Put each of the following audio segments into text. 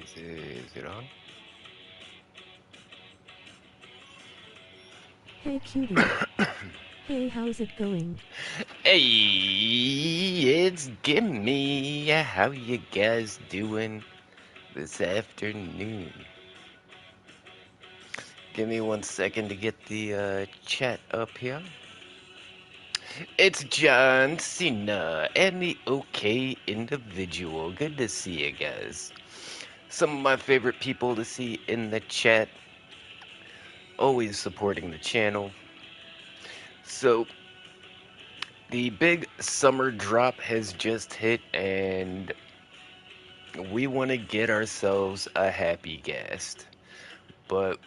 Is it on? Hey cutie. Hey, how's it going? Hey, it's Gimme. How you guys doing this afternoon? Give me 1 second to get the chat up here. It's John Cena and the OK Individual. Good to see you guys. Some of my favorite people to see in the chat, always supporting the channel. So, the big summer drop has just hit, and we want to get ourselves a happy guest. But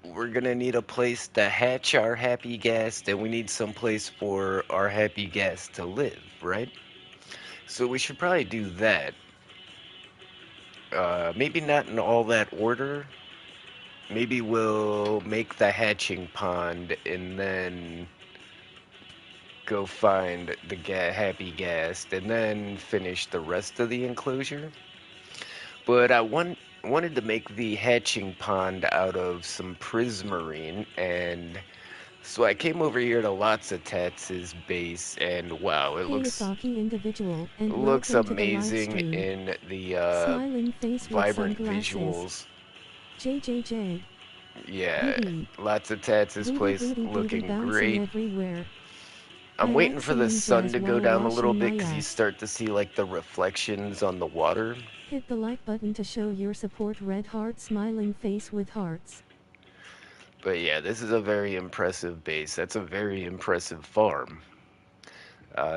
we're gonna need a place to hatch our happy guest, and we need some place for our happy guest to live, right? So we should probably do that. Maybe not in all that order. Maybe we'll make the hatching pond and then go find the happy guest and then finish the rest of the enclosure. But wanted to make the hatching pond out of some prismarine, and so I came over here to Lots of Tats' base, and wow, it Hey looks Asaki individual, and looks welcome to the live amazing stream. in the Smiling face with vibrant sunglasses. visuals. JJJ. Yeah, Booty. Lots of Tats' Booty place booty booty looking bouncing great. everywhere. I'm I waiting like for the singing sun jazz to go while down a little washing bit my because you ass. start to see like the reflections on the water. Hit the like button to show your support. Red heart smiling face with hearts. But yeah, this is a very impressive base. That's a very impressive farm.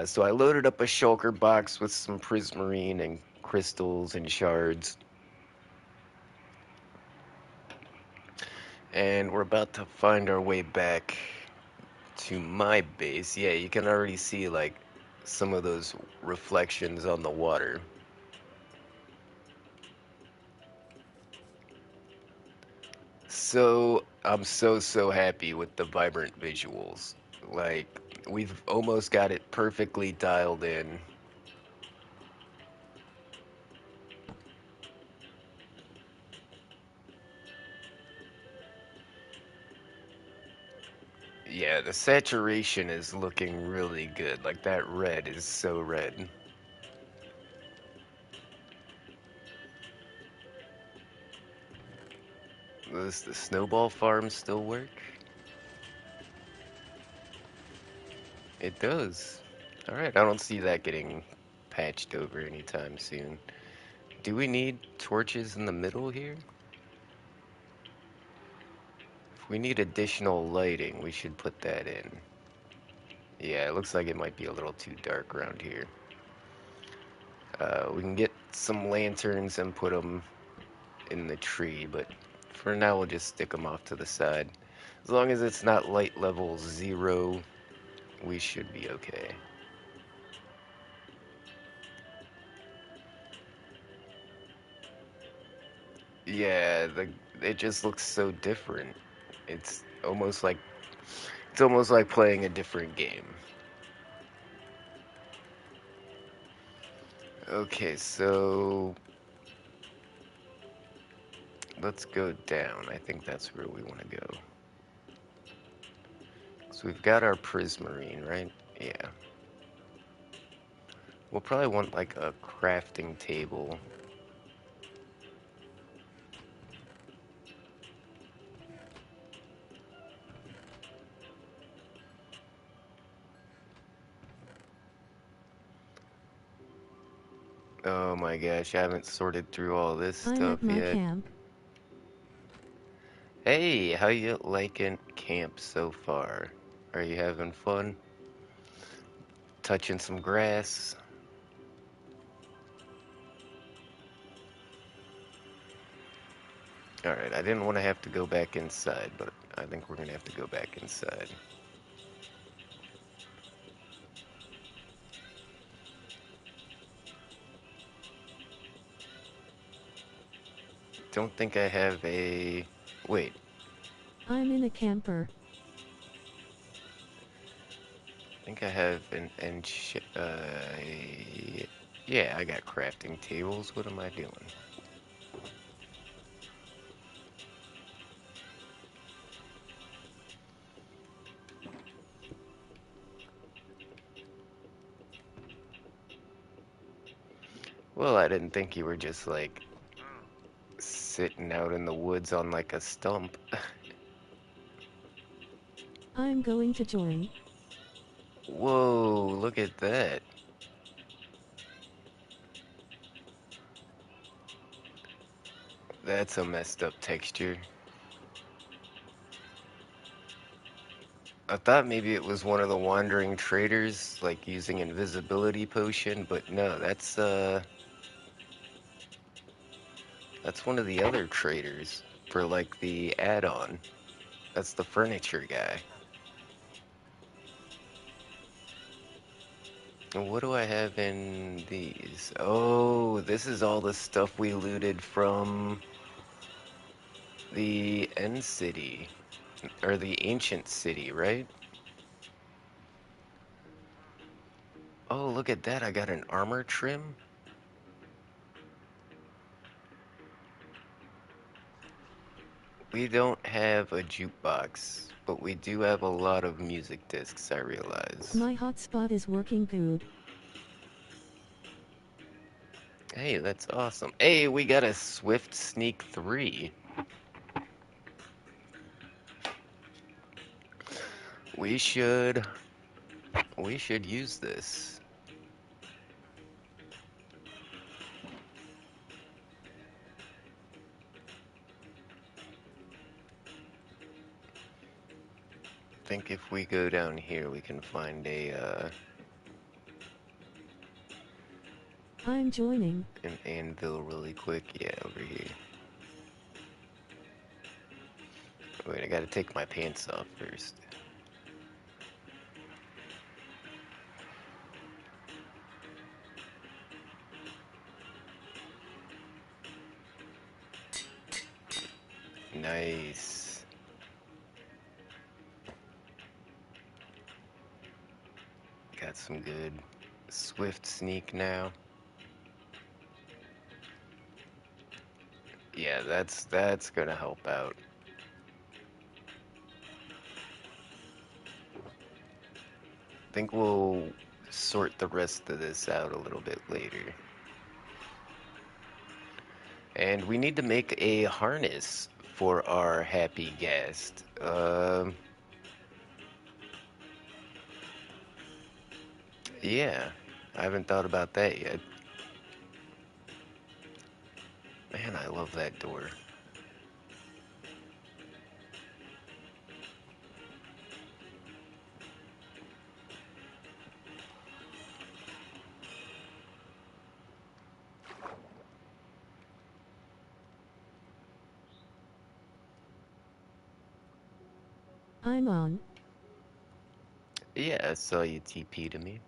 So I loaded up a shulker box with some prismarine and crystals and shards. And we're about to find our way back to my base. Yeah, you can already see like some of those reflections on the water. So I'm so happy with the vibrant visuals. Like we've almost got it perfectly dialed in. Yeah, the saturation is looking really good. Like that red is so red. Does the snowball farm still work? It does. Alright, I don't see that getting patched over anytime soon. Do we need torches in the middle here? If we need additional lighting, we should put that in. Yeah, it looks like it might be a little too dark around here. We can get some lanterns and put them in the tree, but for now we'll just stick them off to the side. As long as it's not light level 0, we should be okay. Yeah, it just looks so different. It's almost like it's almost like playing a different game. Okay, so let's go down. I think that's where we want to go. So we've got our prismarine, right? Yeah. We'll probably want like a crafting table. Oh my gosh, I haven't sorted through all this I'm stuff at my yet. camp. Hey, how you liking camp so far? Are you having fun? Touching some grass? Alright, I didn't want to have to go back inside, but I think we're gonna have to go back inside. Don't think I have a... Wait, I'm in a camper. I think I have an yeah, I got crafting tables. What am I doing? Well, I didn't think you were just like sitting out in the woods on like a stump. I'm going to join. Whoa, look at that. That's a messed up texture. I thought maybe it was one of the wandering traders, like using invisibility potion, but no, that's one of the other traders for like the add-on. That's the furniture guy. And what do I have in these? Oh, this is all the stuff we looted from the end city, or the ancient city, right? Oh, look at that. I got an armor trim. We don't have a jukebox, but we do have a lot of music discs, I realize. My hotspot is working good. Hey, that's awesome. Hey, we got a Swift Sneak 3. We should we should use this. Think if we go down here we can find I'm joining. an anvil really quick. Yeah, over here. Wait, I gotta take my pants off first. Nice. Got some good Swift Sneak now. Yeah, that's gonna help out. Think we'll sort the rest of this out a little bit later. And we need to make a harness for our happy guest. Yeah, I haven't thought about that yet. Man, I love that door. I'm on. Yeah, I saw you TP to me.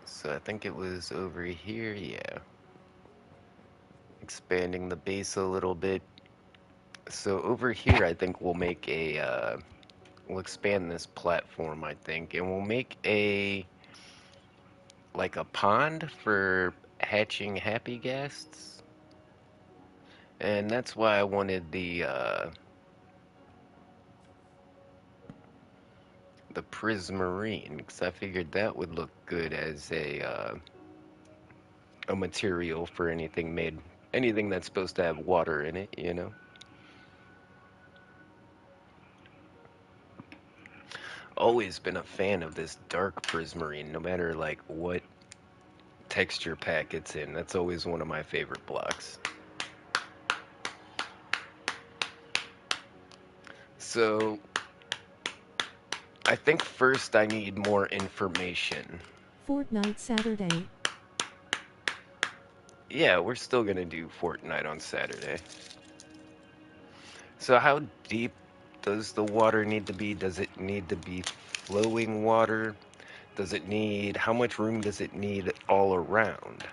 So I think it was over here, yeah. Expanding the base a little bit. So over here, I think we'll make we'll expand this platform, I think, and we'll make like a pond for hatching happy guests. And that's why I wanted the prismarine, because I figured that would look good as a material for anything that's supposed to have water in it, you know? Always been a fan of this dark prismarine, no matter like what texture pack it's in. That's always one of my favorite blocks. So, I think first I need more information. Fortnite Saturday. Yeah, we're still gonna do Fortnite on Saturday. So how deep does the water need to be? Does it need to be flowing water? How much room does it need all around?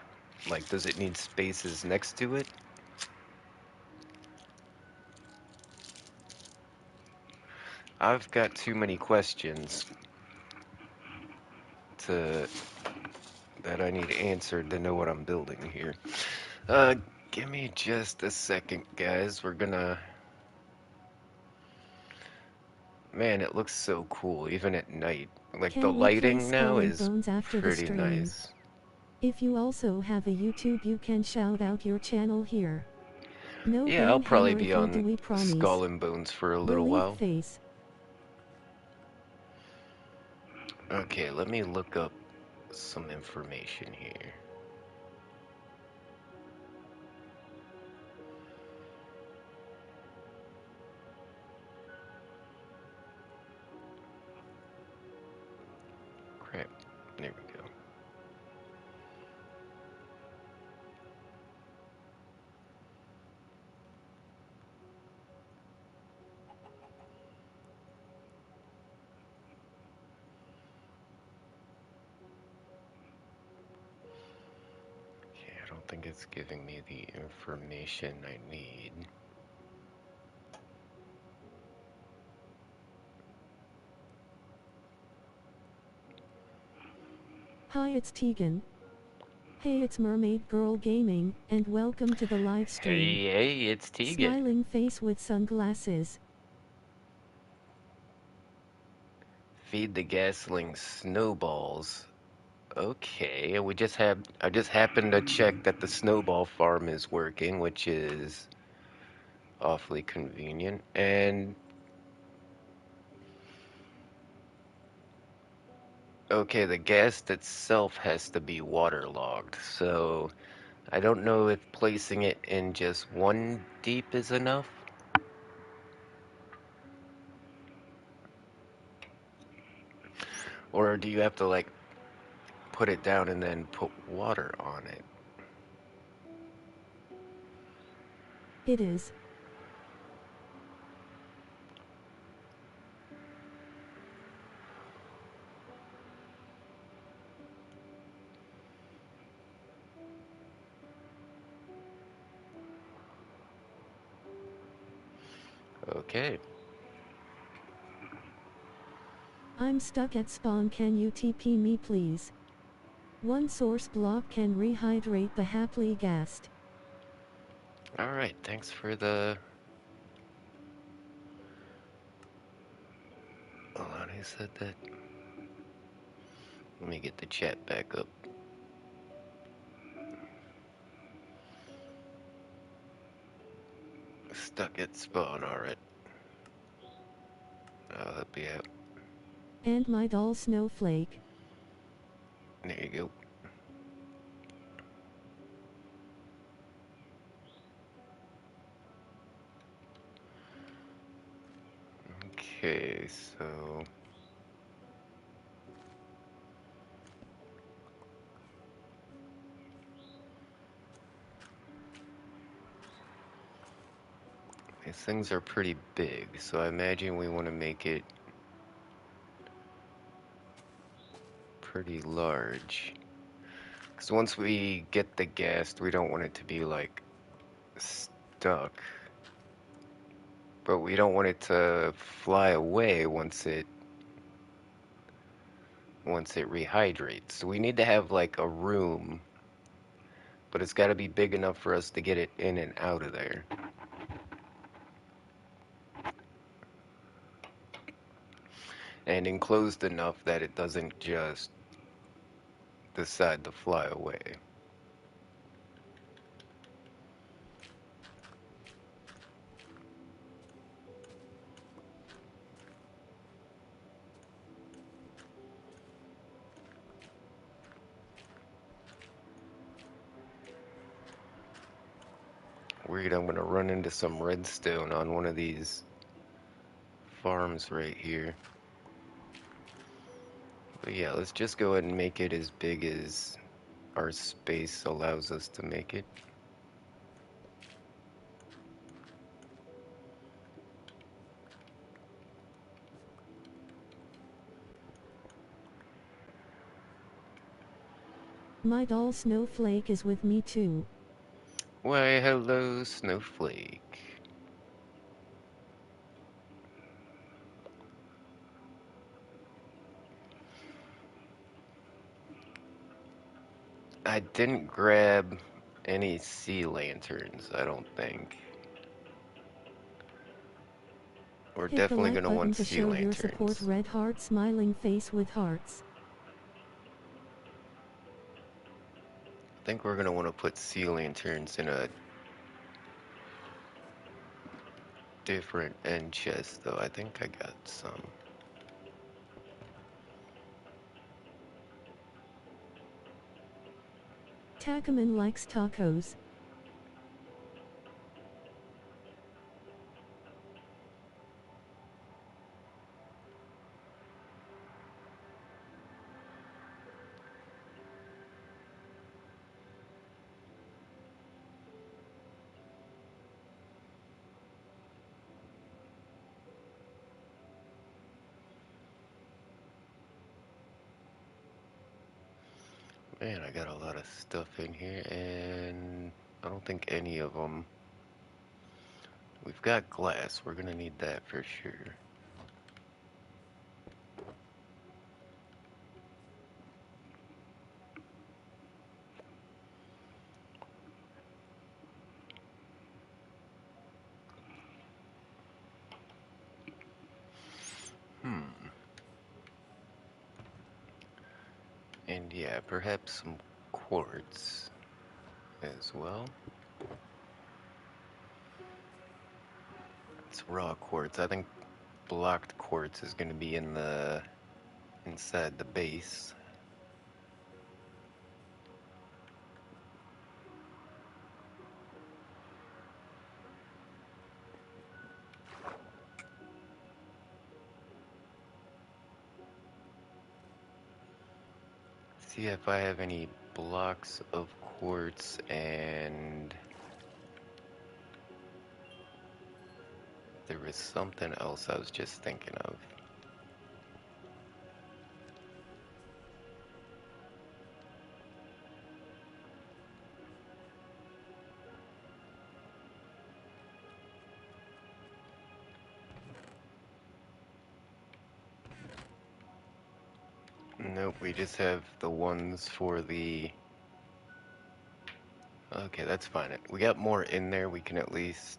Like, does it need spaces next to it? I've got too many questions to that I need answered to know what I'm building here. Uh, Give me just a second, guys. We're gonna Man, it looks so cool, even at night. Like, the Can we play lighting now Skull and is Bones after the pretty stream? nice. If you also have a YouTube, you can shout out your channel here. No Yeah, I'll ban probably hammer be if you on do, we promise. Skull and Bones for a little Relief while. face. Okay, let me look up some information here. Crap. There we go. Okay, I don't think it's giving me the information I need. Hi, it's Tegan. Hey, it's Mermaid Girl Gaming, and welcome to the live stream. Hey, it's Tegan. Smiling face with sunglasses. Feed the gasling snowballs. Okay, and I just happened to check that the snowball farm is working, which is awfully convenient. And okay, the ghast itself has to be waterlogged, so I don't know if placing it in just one deep is enough, or do you have to like put it down and then put water on it? It is. Okay. I'm stuck at spawn, can you TP me please? One source block can rehydrate the happily gassed. All right. Thanks for the. Hold on, who said that? Let me get the chat back up. Stuck at spawn. All right. I'll help you out. And my doll Snowflake. There you go. Okay, so these things are pretty big, so I imagine we want to make it pretty large. Because once we get the ghast, we don't want it to be like stuck. But we don't want it to fly away once it rehydrates. So we need to have like a room, but it's got to be big enough for us to get it in and out of there. And enclosed enough that it doesn't just decide to fly away. Weird, I'm gonna run into some redstone on one of these farms right here. But yeah, let's just go ahead and make it as big as our space allows us to make it. My doll Snowflake is with me too. Why, hello, Snowflake. I didn't grab any sea lanterns, I don't think. We're Hit the definitely like gonna button want to sea show your support. lanterns. Red heart smiling face with hearts. I think we're gonna want to put sea lanterns in a different end chest, though. I think I got some. Takaman likes tacos. Man, I got a lot of stuff in here, and I don't think any of them. We've got glass. We're gonna need that for sure. Hmm. And yeah, perhaps some quartz as well. It's raw quartz. I think blocked quartz is gonna be in the inside the base. See if I have any blocks of quartz, and there was something else I was just thinking of. Nope, we just have the ones for the... Okay, that's fine. We got more in there. We can at least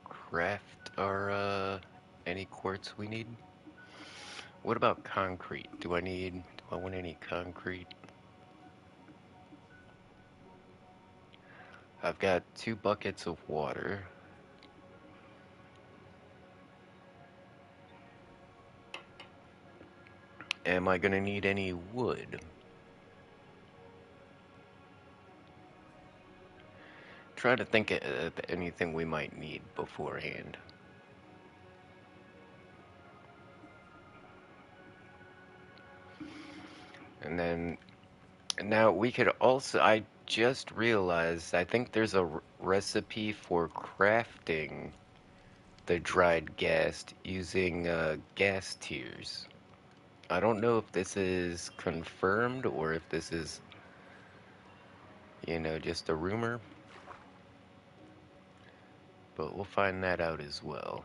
craft our, any quartz we need. What about concrete? Do I want any concrete? I've got 2 buckets of water. Am I gonna need any wood? Try to think of anything we might need beforehand. And then, now we could also, I just realized, I think there's a recipe for crafting the dried gas using gas tiers. I don't know if this is confirmed or if this is, just a rumor, but we'll find that out as well.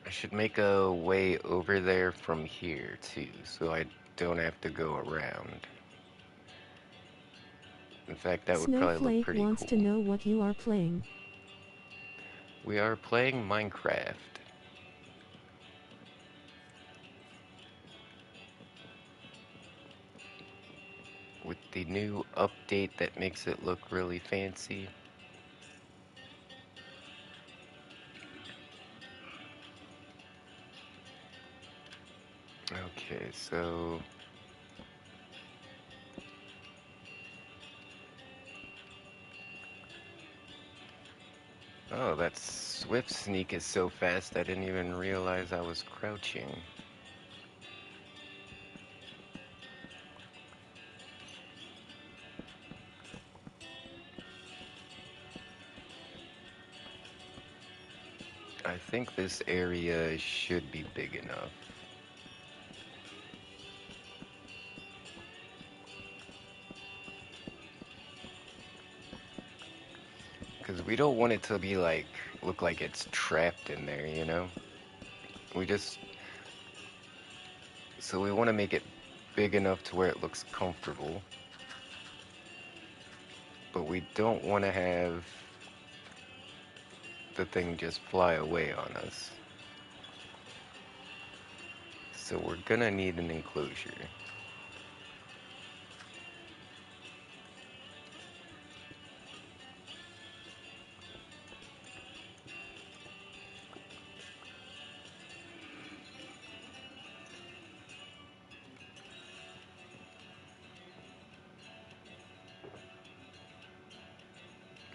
I should make a way over there from here too, so I don't have to go around. In fact, that would probably look Snowflake pretty wants to cool. know what you are playing. We are playing Minecraft with the new update that makes it look really fancy. Okay, so... Oh, that swift sneak is so fast I didn't even realize I was crouching. I think this area should be big enough. Because we don't want it to be like, look like it's trapped in there, you know? We just, so we want to make it big enough to where it looks comfortable. but we don't want to have the thing just fly away on us. So we're gonna need an enclosure.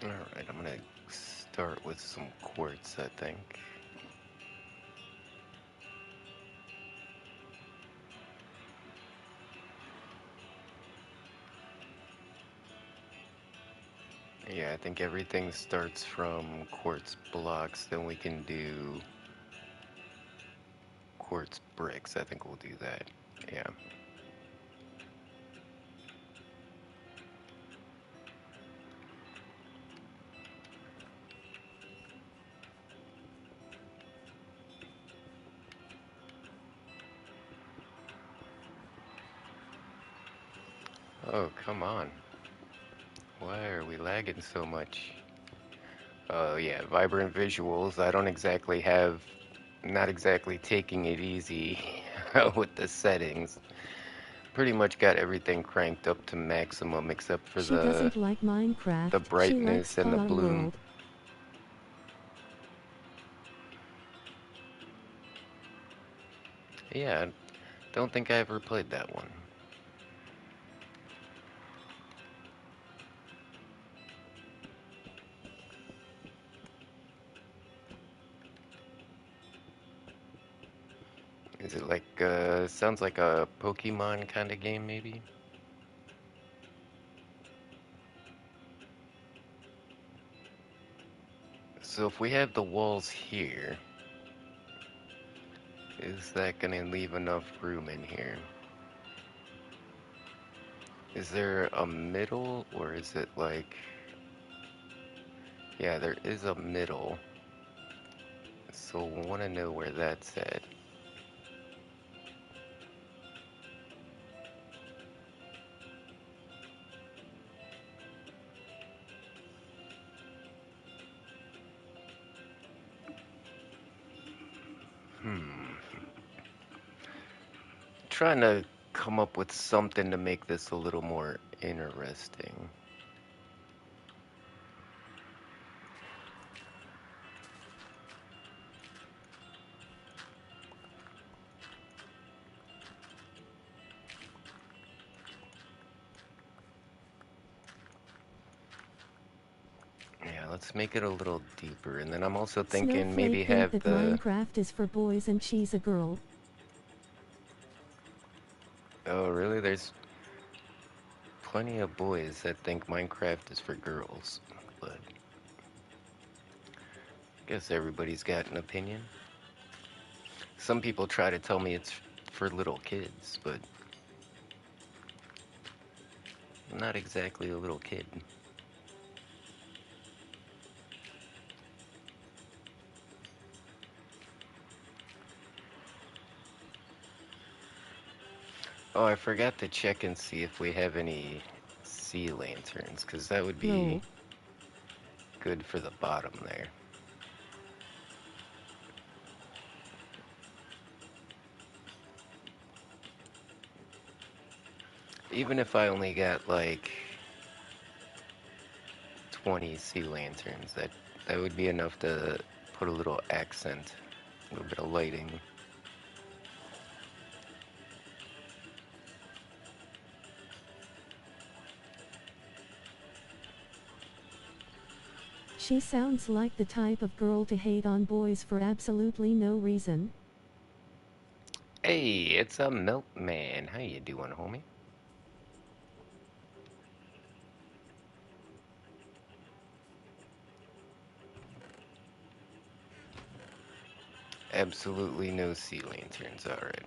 Alright, I'm gonna start with some quartz, I think. Yeah, I think everything starts from quartz blocks, then we can do quartz bricks. I think we'll do that. Yeah. Oh, come on. Why are we lagging so much? Oh, yeah, vibrant visuals. I don't exactly have, not exactly taking it easy with the settings. Pretty much got everything cranked up to maximum except for She doesn't like the Minecraft, she likes brightness and the Spawn bloom. World. Yeah, don't think I ever played that one. Is it like, sounds like a Pokemon kind of game, maybe? So if we have the walls here, is that gonna leave enough room in here? Is there a middle, or is it like... Yeah, there is a middle. So we want to know where that's at. Hmm. Trying to come up with something to make this a little more interesting. Yeah, let's make it a little deeper. And then I'm also thinking Snowflake maybe think have that the... Minecraft is for boys and she's a girl. Oh, really? There's plenty of boys that think Minecraft is for girls. But I guess everybody's got an opinion. Some people try to tell me it's for little kids, but I'm not exactly a little kid. Oh, I forgot to check and see if we have any sea lanterns, because that would be Lol. good for the bottom there. Even if I only got like 20 sea lanterns, that would be enough to put a little accent, a little bit of lighting. She sounds like the type of girl to hate on boys for absolutely no reason. Hey, it's a milkman. How you doing, homie? Absolutely no sea lanterns. All right.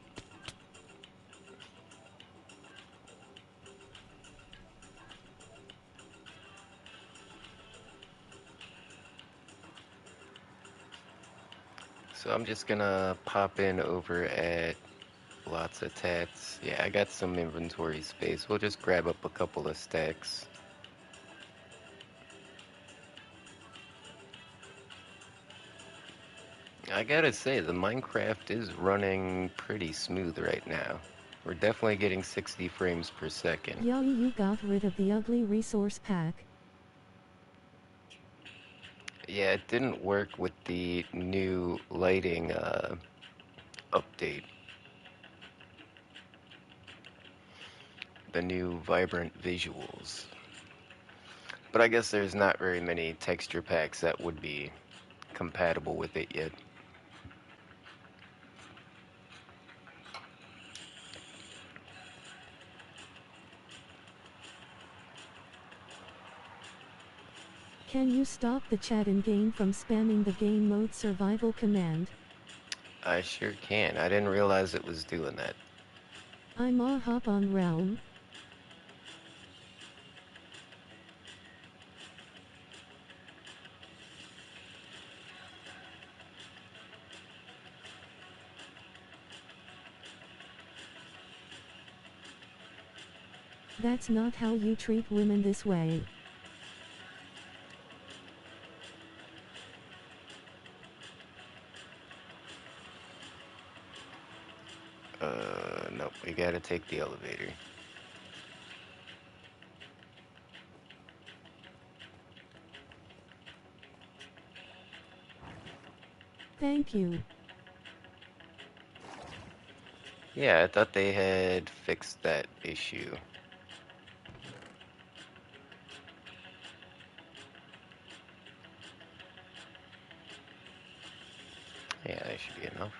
So I'm just gonna pop in over at lots of tats. Yeah, I got some inventory space. We'll just grab up a couple of stacks. I gotta say, the Minecraft is running pretty smooth right now. We're definitely getting 60 frames per second. Yay, you got rid of the ugly resource pack. Yeah, it didn't work with the new lighting update. The new vibrant visuals. But I guess there's not very many texture packs that would be compatible with it yet. Can you stop the chat in game from spamming the game mode survival command? I sure can. I didn't realize it was doing that. I'm a hop on realm. That's not how you treat women this way. Nope, we gotta take the elevator. Thank you. Yeah, I thought they had fixed that issue. Yeah, that should be enough.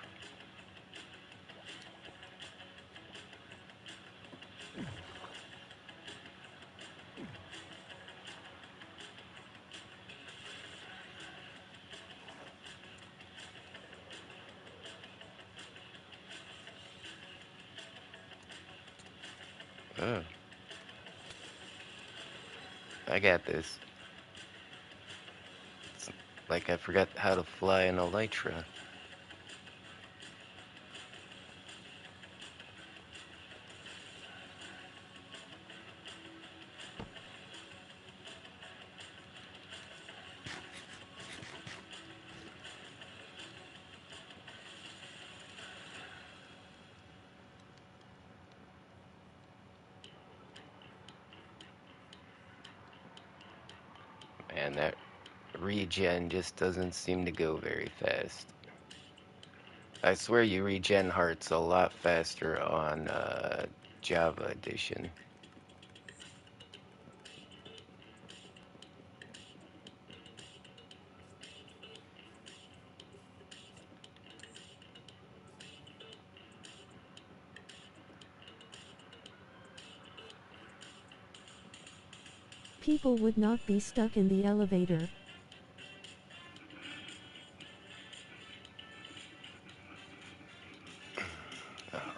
Oh, I got this. It's like I forgot how to fly an elytra. Man, that regen just doesn't seem to go very fast. I swear you regen hearts a lot faster on Java Edition. People would not be stuck in the elevator. Alright.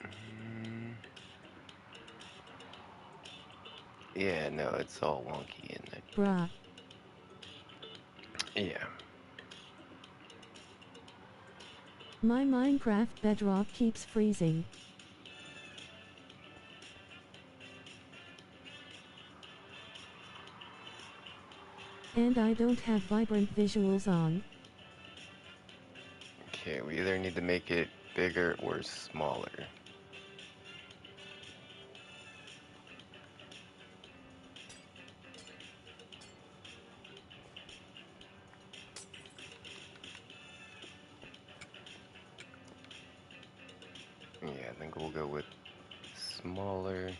Mm, yeah, no, it's all wonky in it. Bruh. Yeah. My Minecraft bedrock keeps freezing. And I don't have vibrant visuals on. Okay, we either need to make it bigger or smaller. Yeah, I think we'll go with smaller.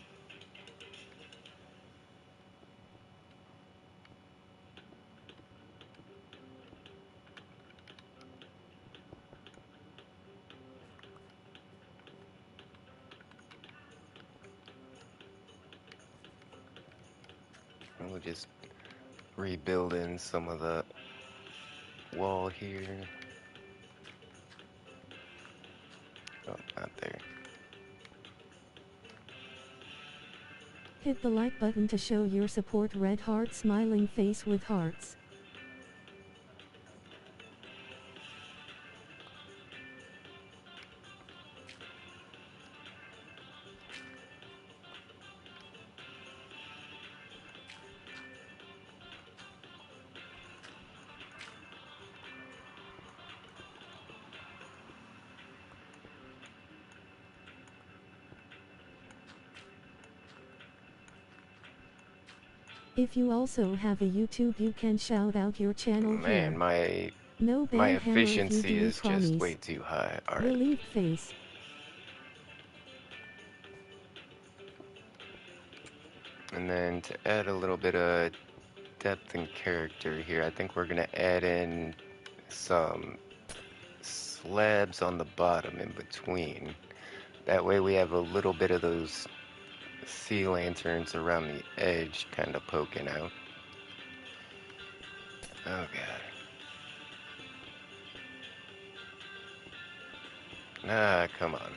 We'll just rebuilding some of the wall here. Oh, not there. Hit the like button to show your support. Red heart smiling face with hearts. If you also have a YouTube, you can shout out your channel Man, here. No my ban hammer if you efficiency do me is just way promise. too high. All right. Relieved face. And then to add a little bit of depth and character here, I think we're gonna add in some slabs on the bottom in between. That way we have a little bit of those sea lanterns around the edge kind of poking out. Oh god. Ah, come on.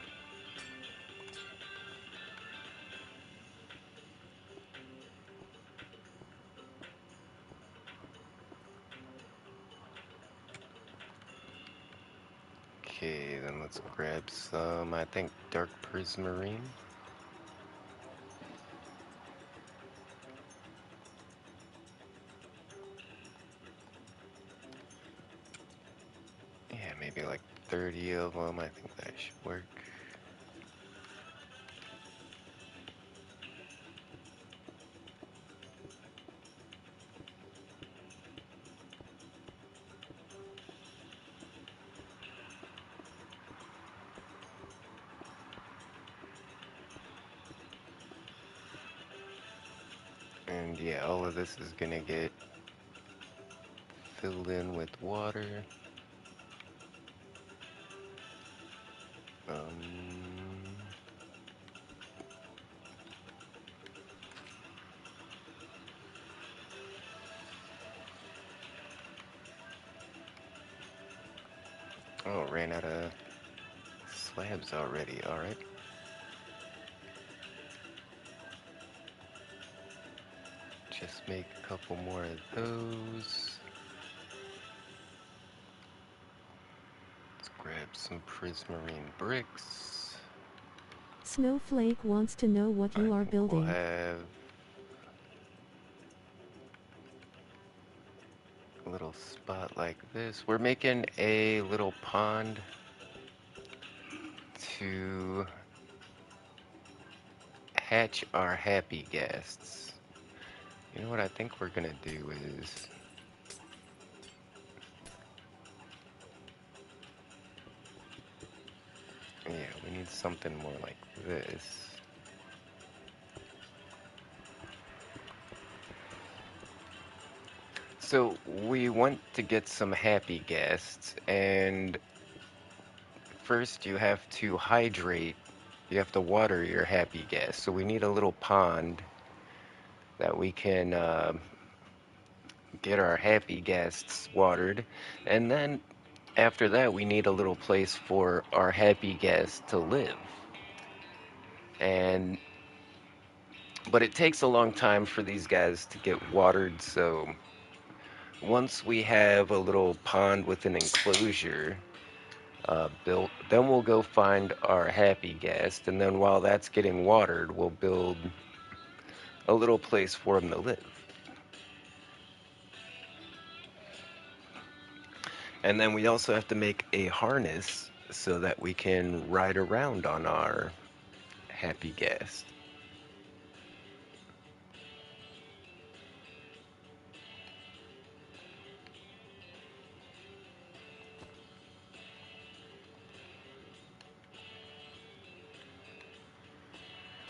Okay, then let's grab some, I think, dark prismarine. Yeah, maybe like 30 of them. I think that should work. And yeah, all of this is gonna get filled in with water. Um, oh, ran out of slabs already. All right. Just make a couple more of those. Let's grab some prismarine bricks. Snowflake wants to know what I you are think we'll building. have a little spot like this. We're making a little pond to hatch our happy guests. You know what I think we're gonna do is, yeah, we need something more like this. So we want to get some happy guests, and first you have to hydrate, you have to water your happy guests. So we need a little pond that we can get our happy guests watered, and then after that we need a little place for our happy guests to live. And but it takes a long time for these guys to get watered, so once we have a little pond with an enclosure built, then we'll go find our happy guest, and then while that's getting watered, we'll build a little place for him to live. And then we also have to make a harness so that we can ride around on our happy guest.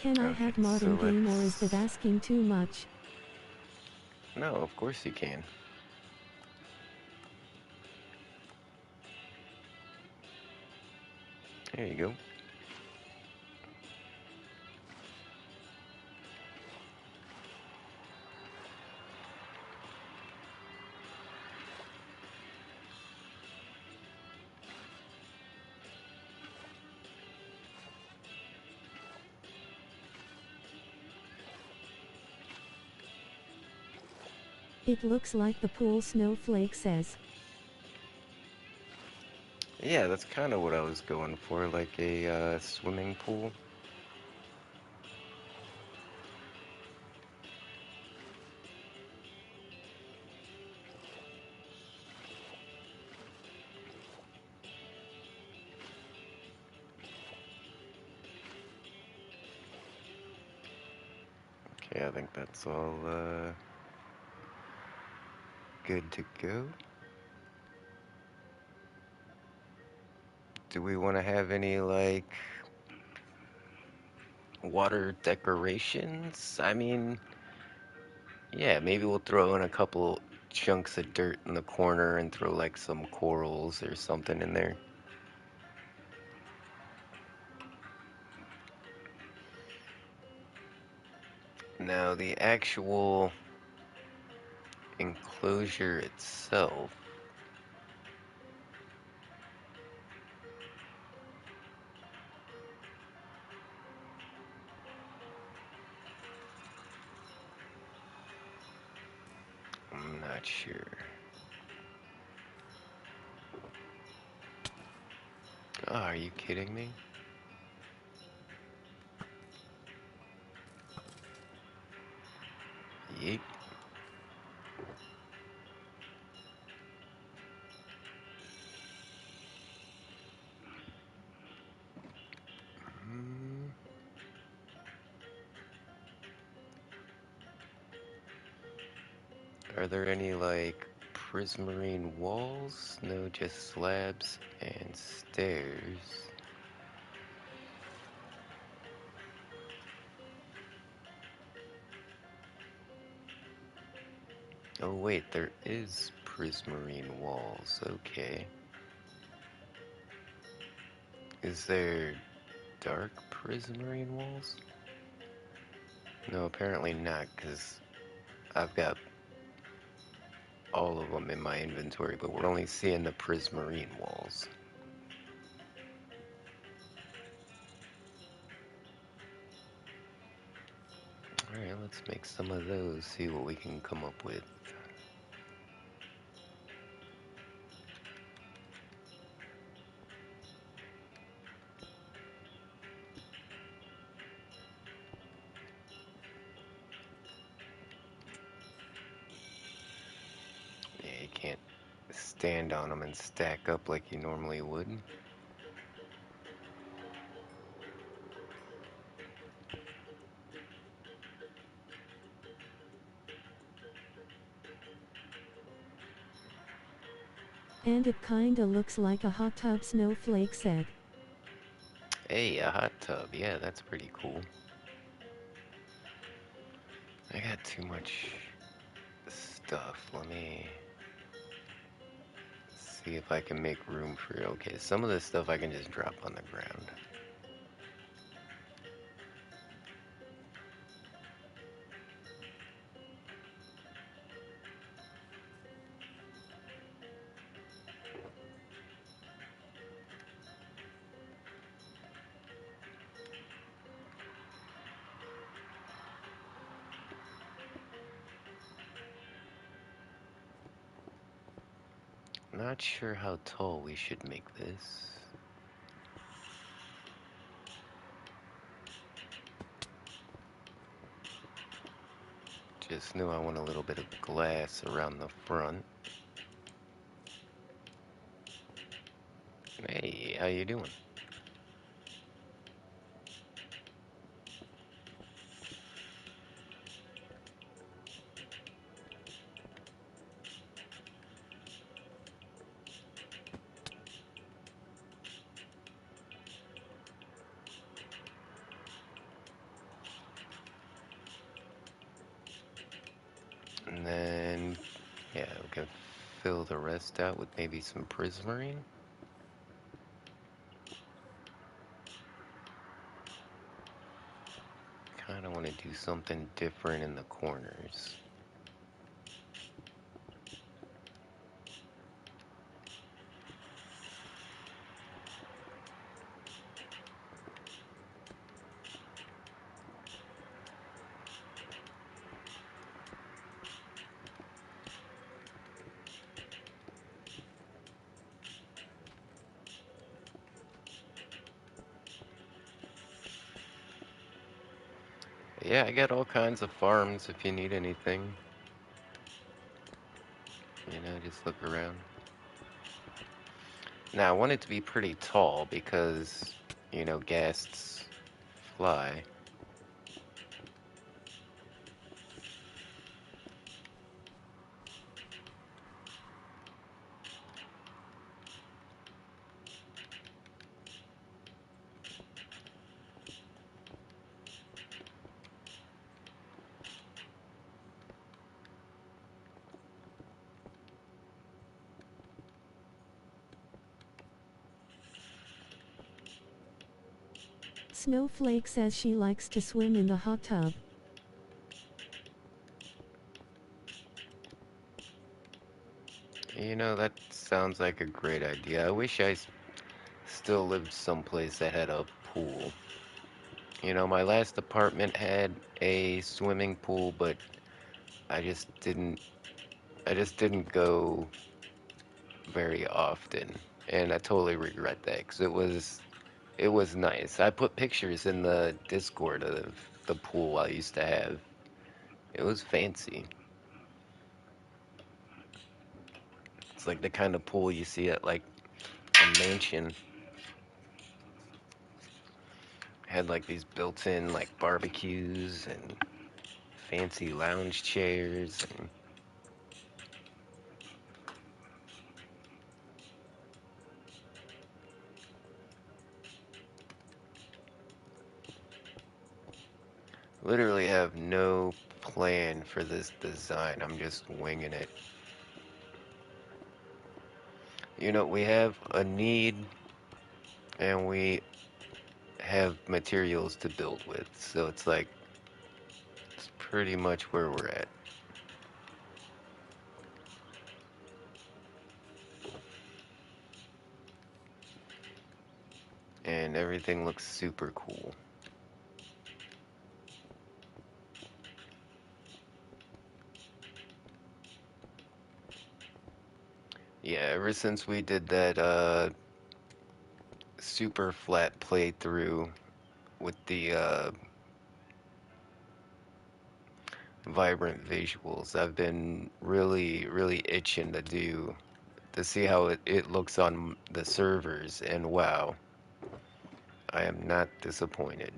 Can I Okay, have mod so in game, or is that let's... asking too much? No, of course you can. There you go. It looks like the pool Snowflake says. Yeah, that's kind of what I was going for, like a swimming pool. Okay, I think that's all good to go. Do we want to have any, like, water decorations? I mean, yeah, maybe we'll throw in a couple chunks of dirt in the corner and throw, like, some corals or something in there. Now, the actual enclosure itself, I'm not sure. Oh, are you kidding me? Yeet. Hmm. Are there any, like, prismarine walls? No, just slabs and stairs. Oh, wait, there is prismarine walls. Okay. Is there dark prismarine walls? No, apparently not, because I've got all of them in my inventory, but we're only seeing the prismarine walls. Alright, let's make some of those, see what we can come up with. Yeah, you can't stand on them and stack up like you normally would. And it kinda looks like a hot tub Snowflake said. Hey, a hot tub. Yeah, that's pretty cool. I got too much stuff. Let me see if I can make room for it. Okay, some of this stuff I can just drop on the ground. Not sure how tall we should make this. Just knew I want a little bit of glass around the front. Hey, how you doing? And then, yeah, we can fill the rest out with maybe some prismarine. Kind of want to do something different in the corners. Yeah, I got all kinds of farms if you need anything. Just look around. Now, I want it to be pretty tall because, ghasts fly. Snowflake says she likes to swim in the hot tub. That sounds like a great idea. I wish I still lived someplace that had a pool. My last apartment had a swimming pool, but I just didn't I just didn't go very often, and I totally regret that because it was nice. I put pictures in the Discord of the pool I used to have. It was fancy. It's like the kind of pool you see at like a mansion. Had like these built-in like barbecues and fancy lounge chairs and literally have no plan for this design. I'm just winging it. We have a need and we have materials to build with. So it's like, it's pretty much where we're at. And everything looks super cool. Yeah, ever since we did that super flat playthrough with the vibrant visuals, I've been really, really itching to see how it looks on the servers, and wow, I am not disappointed.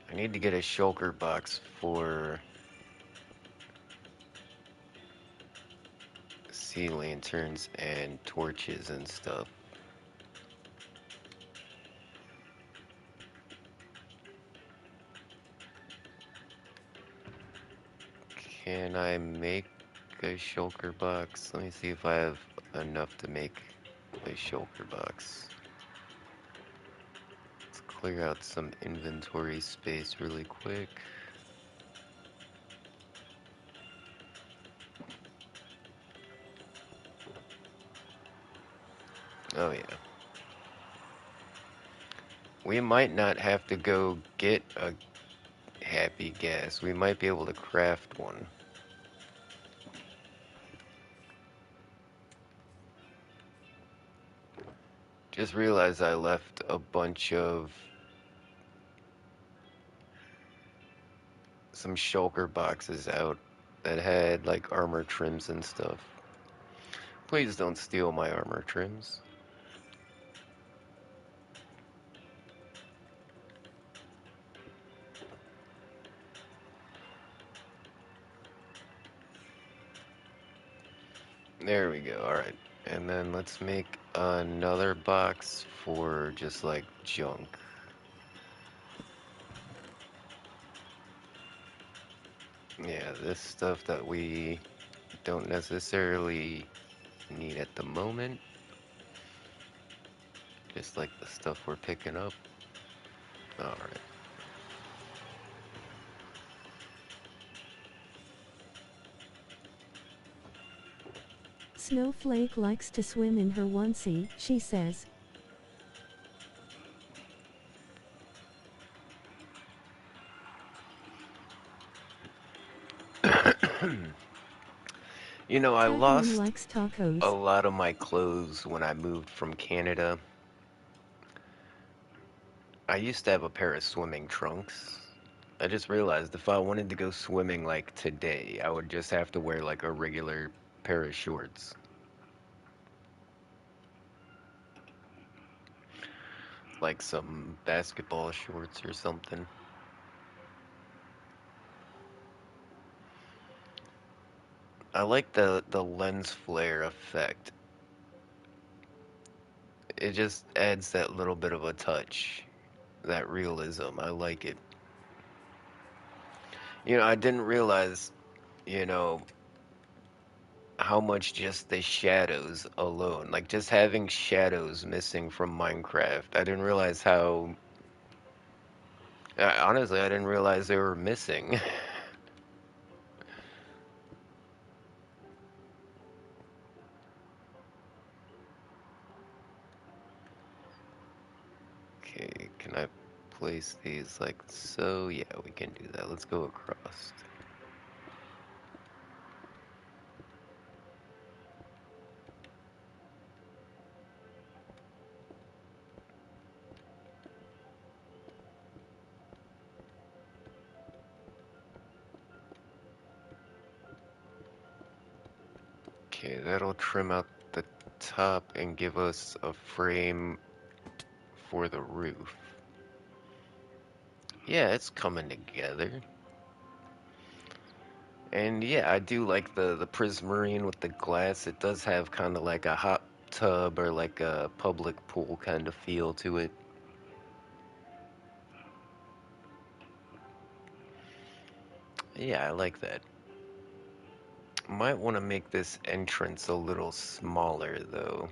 I need to get a shulker box for sea lanterns and torches and stuff. Can I make a shulker box? Let me see if I have enough to make a shulker box. Let's clear out some inventory space really quick. Oh yeah. We might not have to go get a happy gas. We might be able to craft one. Just realized I left a bunch of some shulker boxes out that had like armor trims and stuff. Please don't steal my armor trims. There we go, alright. And then let's make another box for just like junk. Yeah, this stuff that we don't necessarily need at the moment. Just like the stuff we're picking up. Alright. Snowflake likes to swim in her onesie, she says. I Tavian lost likes a tacos. lot of my clothes when I moved from Canada. I used to have a pair of swimming trunks. I just realized if I wanted to go swimming like today, I would just have to wear like a regular pair of shorts. Like some basketball shorts or something. I like the lens flare effect. It just adds that little bit of a touch, that realism. I like it. I didn't realize, you know, how much just the shadows alone, like just having shadows missing from Minecraft. I didn't realize how, honestly, I didn't realize they were missing. Okay, can I place these like so? Yeah, we can do that. Let's go across. Okay, that'll trim out the top and give us a frame for the roof. Yeah, it's coming together. And yeah, I do like the prismarine with the glass. It does have kind of like a hot tub or like a public pool kind of feel to it. Yeah, I like that. Might want to make this entrance a little smaller though.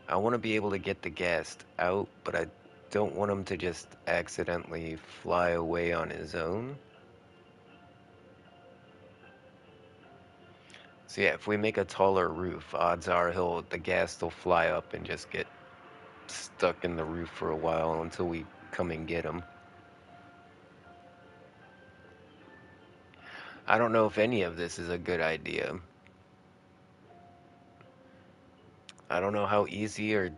I want to be able to get the ghast out, but I don't want him to just accidentally fly away on his own. So yeah, if we make a taller roof, odds are the ghast will fly up and just get stuck in the roof for a while until we come and get him. I don't know if any of this is a good idea. I don't know how easy or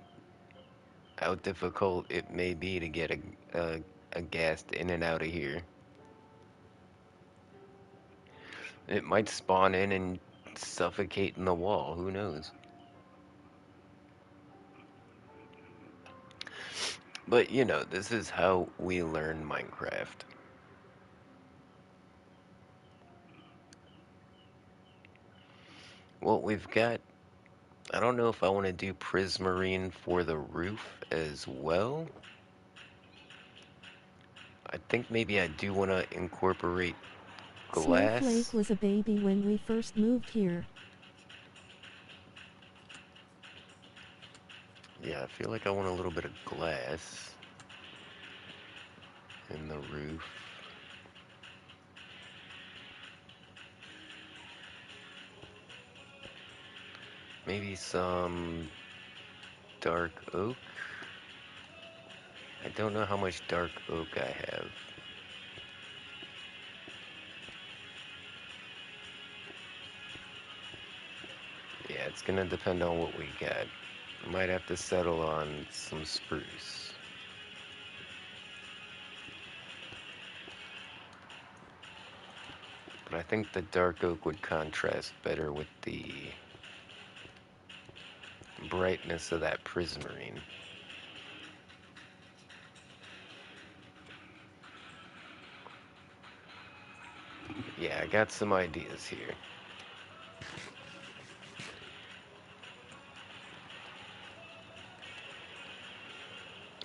how difficult it may be to get a ghast in and out of here. It might spawn in and suffocate in the wall, who knows? But this is how we learn Minecraft. Well, we've got, I don't know if I want to do prismarine for the roof as well. I think maybe I do want to incorporate Snowflake glass. was a baby when we first moved here. Yeah, I feel like I want a little bit of glass in the roof. Maybe some dark oak. I don't know how much dark oak I have. Yeah, it's gonna depend on what we get. Might have to settle on some spruce. But I think the dark oak would contrast better with the brightness of that prismarine. Yeah, I got some ideas here.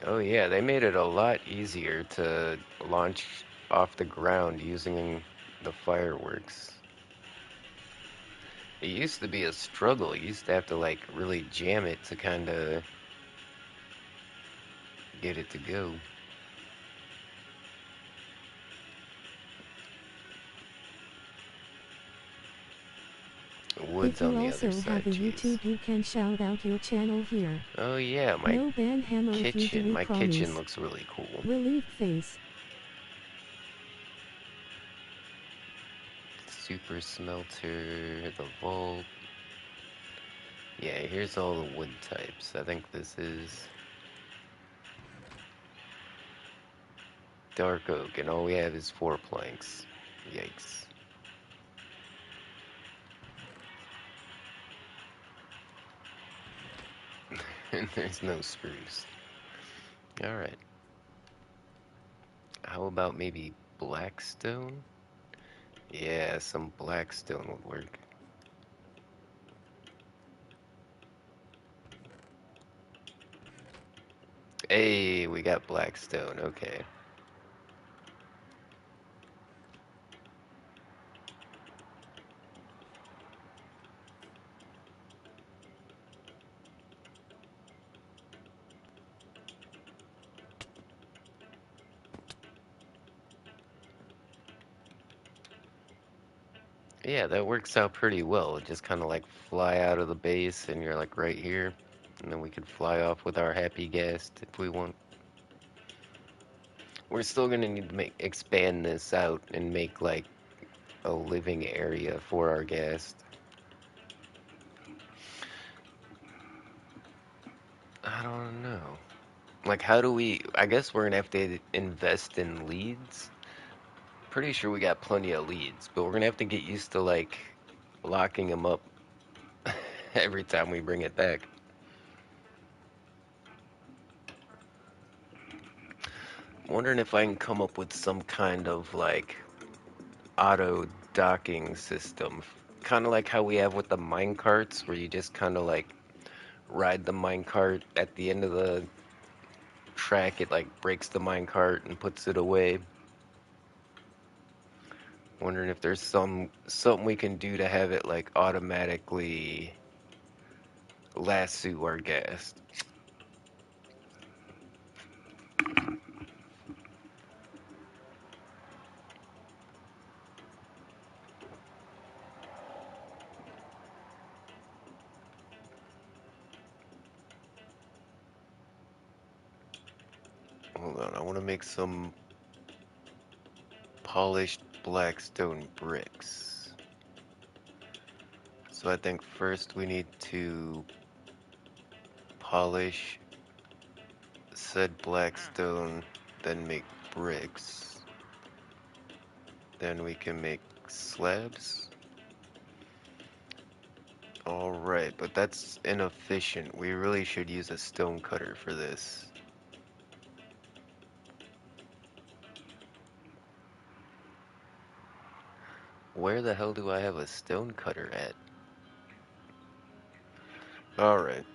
Oh yeah, they made it a lot easier to launch off the ground using the fireworks. It used to be a struggle. You used to have to like really jam it to kind of get it to go. If Wood's you on the other also have side, a jeez. YouTube, you can shout out your channel here. Oh yeah, my No ban hammer if you do, kitchen. we My kitchen promise. looks really cool. Relieved face. super smelter, the vault. Yeah, here's all the wood types. I think this is dark oak, and all we have is 4 planks. Yikes. And there's no spruce. Alright. How about maybe blackstone? Yeah, some blackstone would work. Hey, we got blackstone. Okay. Yeah, that works out pretty well. Just kind of like fly out of the base and you're like right here. And then we could fly off with our happy guest if we want. We're still gonna need to expand this out and make like a living area for our guest. I don't know. Like, how do we? I guess we're gonna have to invest in leads. Pretty sure we got plenty of leads, but we're gonna have to get used to like locking them up every time we bring it back. Wondering if I can come up with some kind of like auto docking system, kind of like how we have with the mine carts, where you just kind of like ride the mine cart at the end of the track. It like breaks the mine cart and puts it away. Wondering if there's something we can do to have it like automatically lasso our guest. Hold on, I want to make some polished blackstone bricks. So I think first we need to polish said blackstone, then make bricks. Then we can make slabs. Alright, but that's inefficient. We really should use a stone cutter for this. Where the hell do I have a stone cutter at? Alright,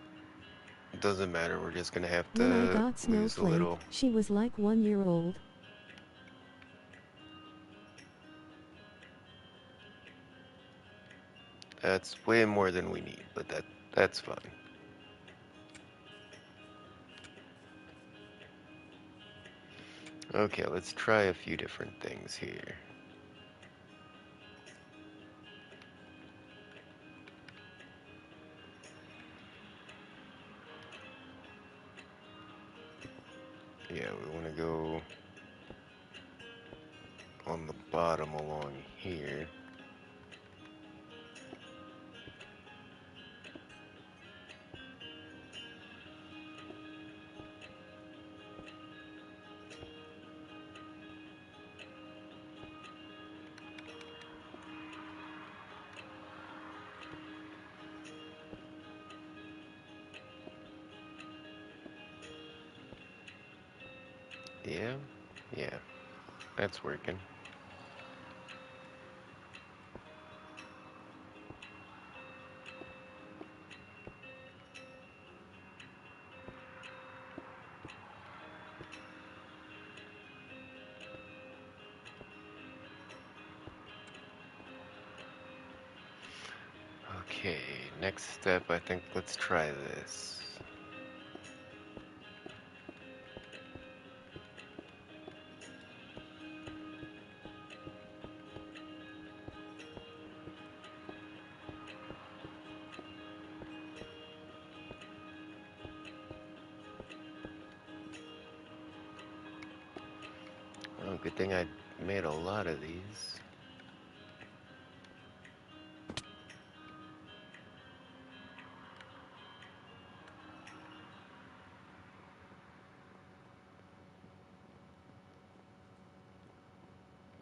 doesn't matter. We're just gonna have When I to got lose a little. Snowflake, she was like 1 year old. That's way more than we need, but that's fine. Okay, let's try a few different things here. Yeah, we want to go on the bottom along here. Yeah, yeah, that's working. Okay, next step, I think let's try this. Oh, good thing I made a lot of these.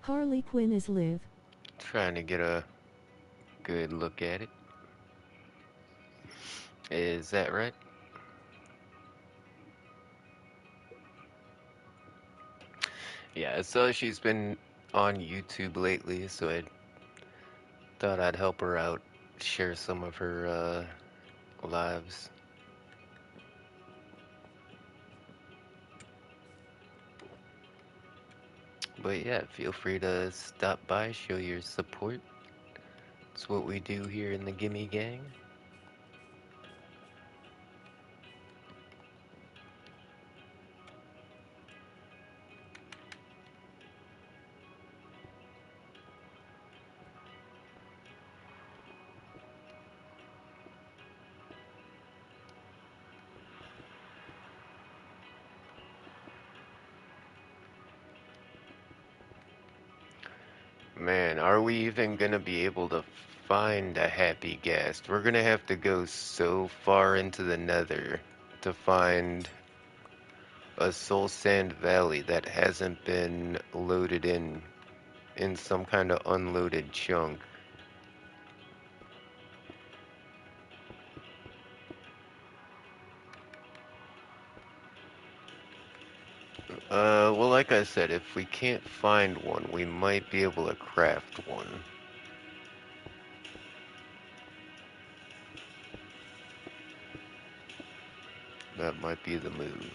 Harley Quinn is Liv. Trying to get a good look at it. Is that right? Yeah, I saw she's been on YouTube lately, so I thought I'd help her out, share some of her lives. But yeah, feel free to stop by, show your support. It's what we do here in the Gimme Gang. Man, are we even gonna be able to find a happy guest? We're gonna have to go so far into the nether to find a Soul Sand Valley that hasn't been loaded in some kind of unloaded chunk. Well, like I said, if we can't find one, we might be able to craft one. That might be the move.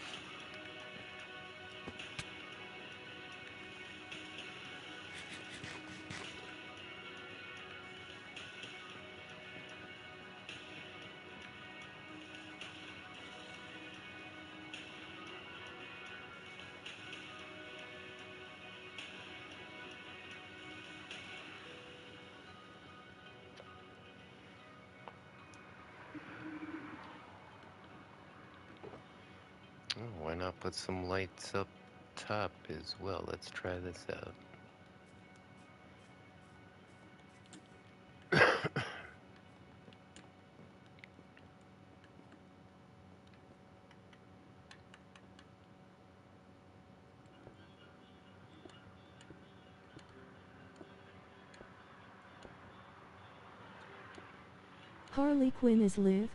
Oh, why not put some lights up top as well? Let's try this out. Harley Quinn is Liv.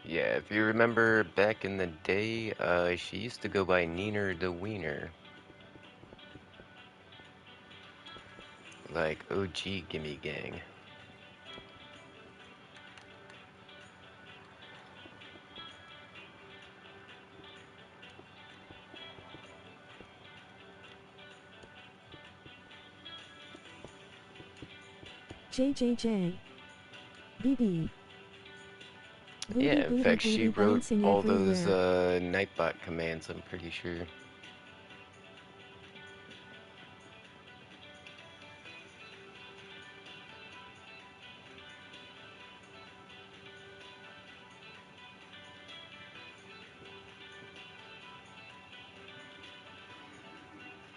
Yeah, if you remember back in the day, she used to go by Neener the Wiener, like OG Gimme Gang. JJJ. BB. Booty Yeah, in booty fact, she booty wrote bouncing all those everywhere. Nightbot commands, I'm pretty sure.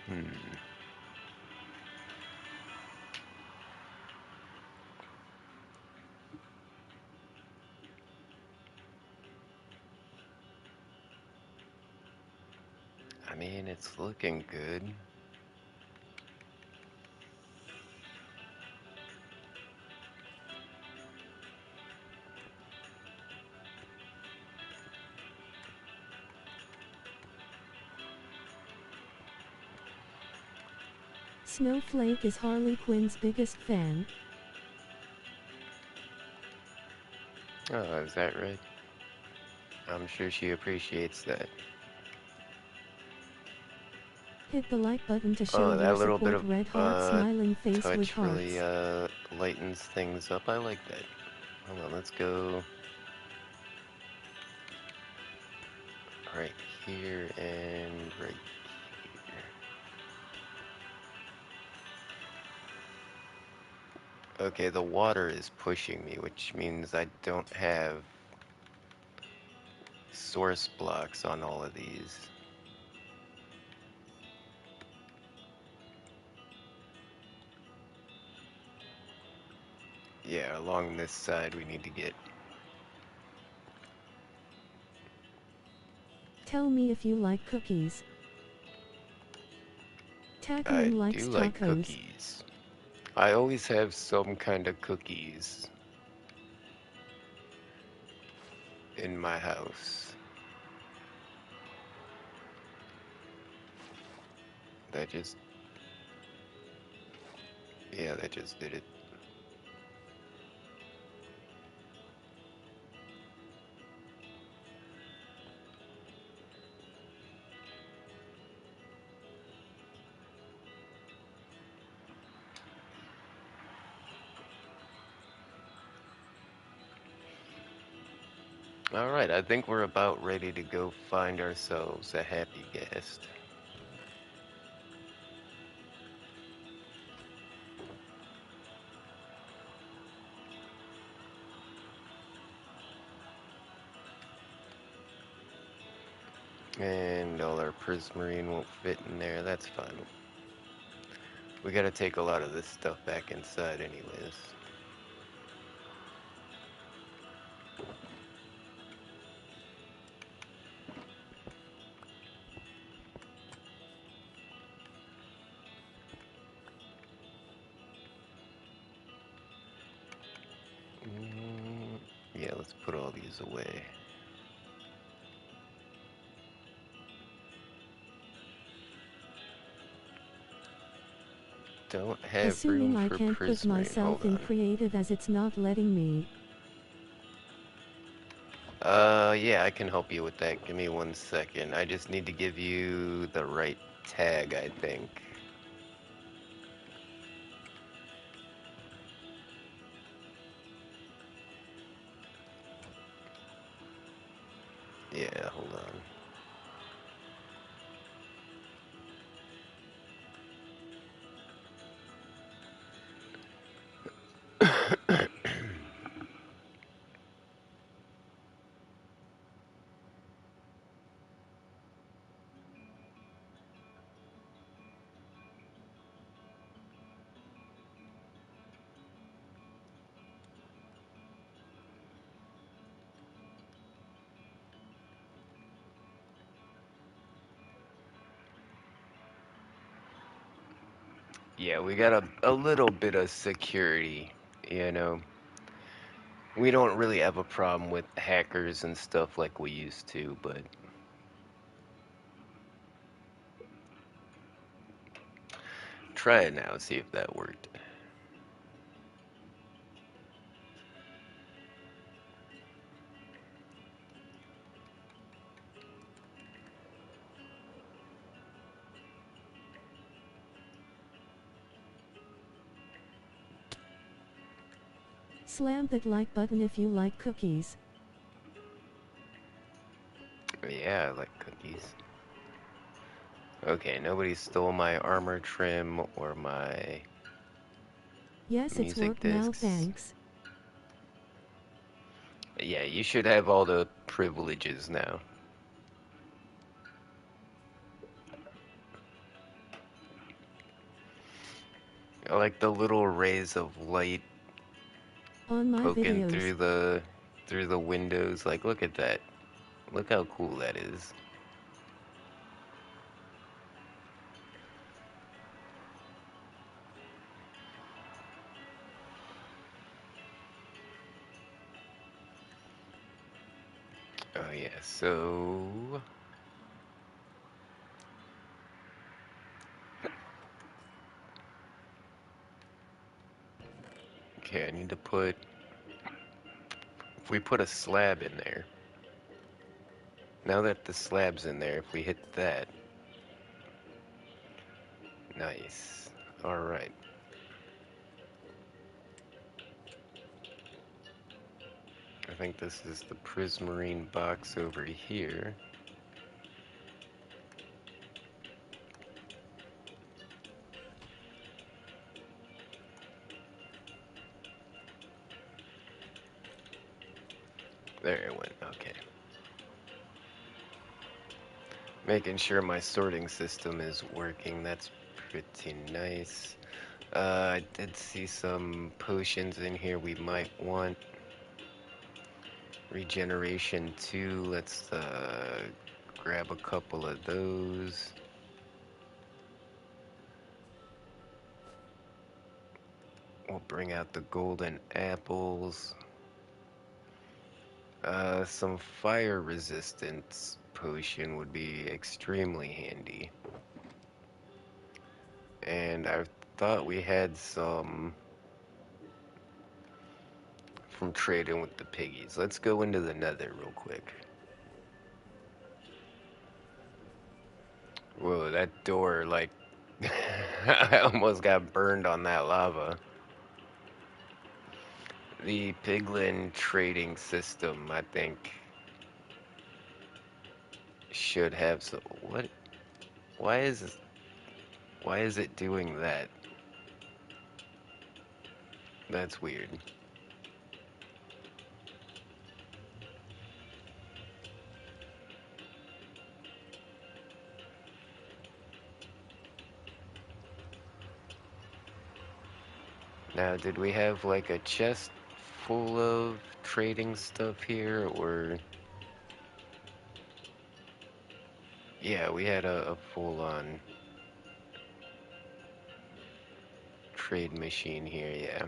Hmm. I mean, it's looking good. Snowflake is Harley Quinn's biggest fan. Oh, is that right? I'm sure she appreciates that. Hit the like button to show Oh, your that little bit support. of Red heart smiling face with touch really hearts. lightens things up. I like that. Hold on, let's go right here and right here. Okay, the water is pushing me, which means I don't have source blocks on all of these. Yeah, along this side we need to get. Tell me if you like cookies. I Tackman do likes like tacos. cookies. I always have some kind of cookies in my house. That just, yeah, that just did it. Alright, I think we're about ready to go find ourselves a happy guest. And all our prismarine won't fit in there, that's fine. We gotta take a lot of this stuff back inside anyways. Yeah, let's put all these away. Don't have Assuming room I for can't put prismarine. Hold myself in on. creative as it's not letting me. Yeah, I can help you with that. Give me 1 second. I just need to give you the right tag, I think. Yeah, hold on. Yeah, we got a little bit of security, you know. We don't really have a problem with hackers and stuff like we used to, but try it now, see if that worked. Slam that like button if you like cookies. Yeah, I like cookies. Okay, nobody stole my armor trim or my Yes, it's music worked now, discs. thanks. Yeah, you should have all the privileges now. I like the little rays of light On my poking videos. through the windows. Like, look at that. Look how cool that is. Oh yeah, so okay, I need to put if we put a slab in there. Now that the slab's in there, if we hit that, nice. All right. I think this is the prismarine box over here. There it went. Okay. Making sure my sorting system is working. That's Pretty nice. I did see some potions in here we might want. Regeneration 2, let's grab a couple of those. We'll bring out the golden apples. Some fire resistance potion would be extremely handy. And I thought we had some from trading with the piggies. Let's go into the nether real quick. Whoa, that door, like, I almost got burned on that lava. The piglin trading system, I think, should have so what why is why is it doing that? That's weird. Now, did we have like a chest full of trading stuff here, or yeah, we had a full-on trade machine here, yeah.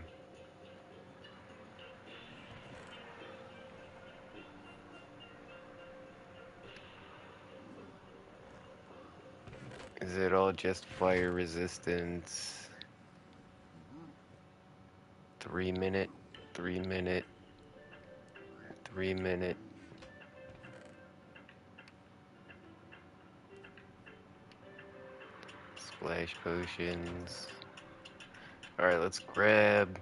Is it all just fire resistance? 3 minute, 3 minute, 3 minute. Splash potions. Alright, let's grab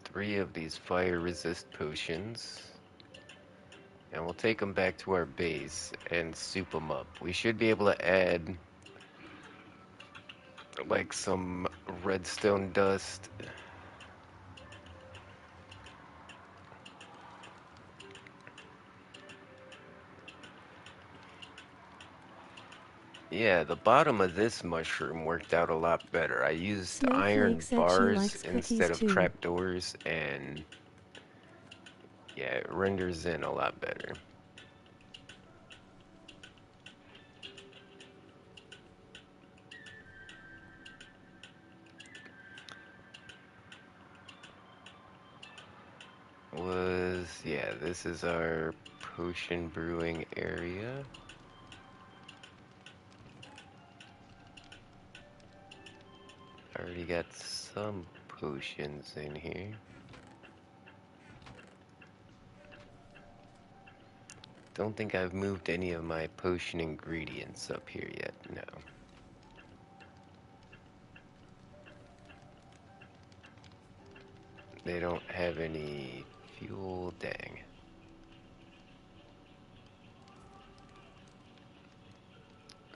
3 of these fire resist potions. And we'll take them back to our base and soup them up. We should be able to add like some redstone dust. Yeah, the bottom of this mushroom worked out a lot better. I used Snowflake iron said she bars likes cookies instead of too. trapdoors, and yeah, it renders in a lot better. Yeah, this is our potion brewing area. Already got some potions in here. Don't think I've moved any of my potion ingredients up here yet, no. They don't have any fuel, dang.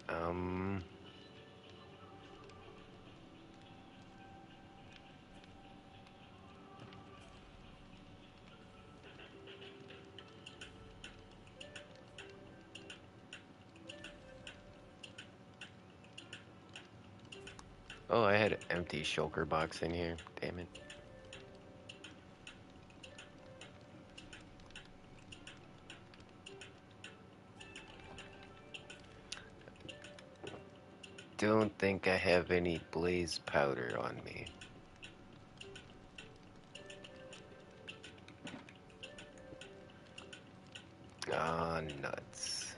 Um, oh, I had an empty shulker box in here, damn it. Don't think I have any blaze powder on me. Ah, nuts.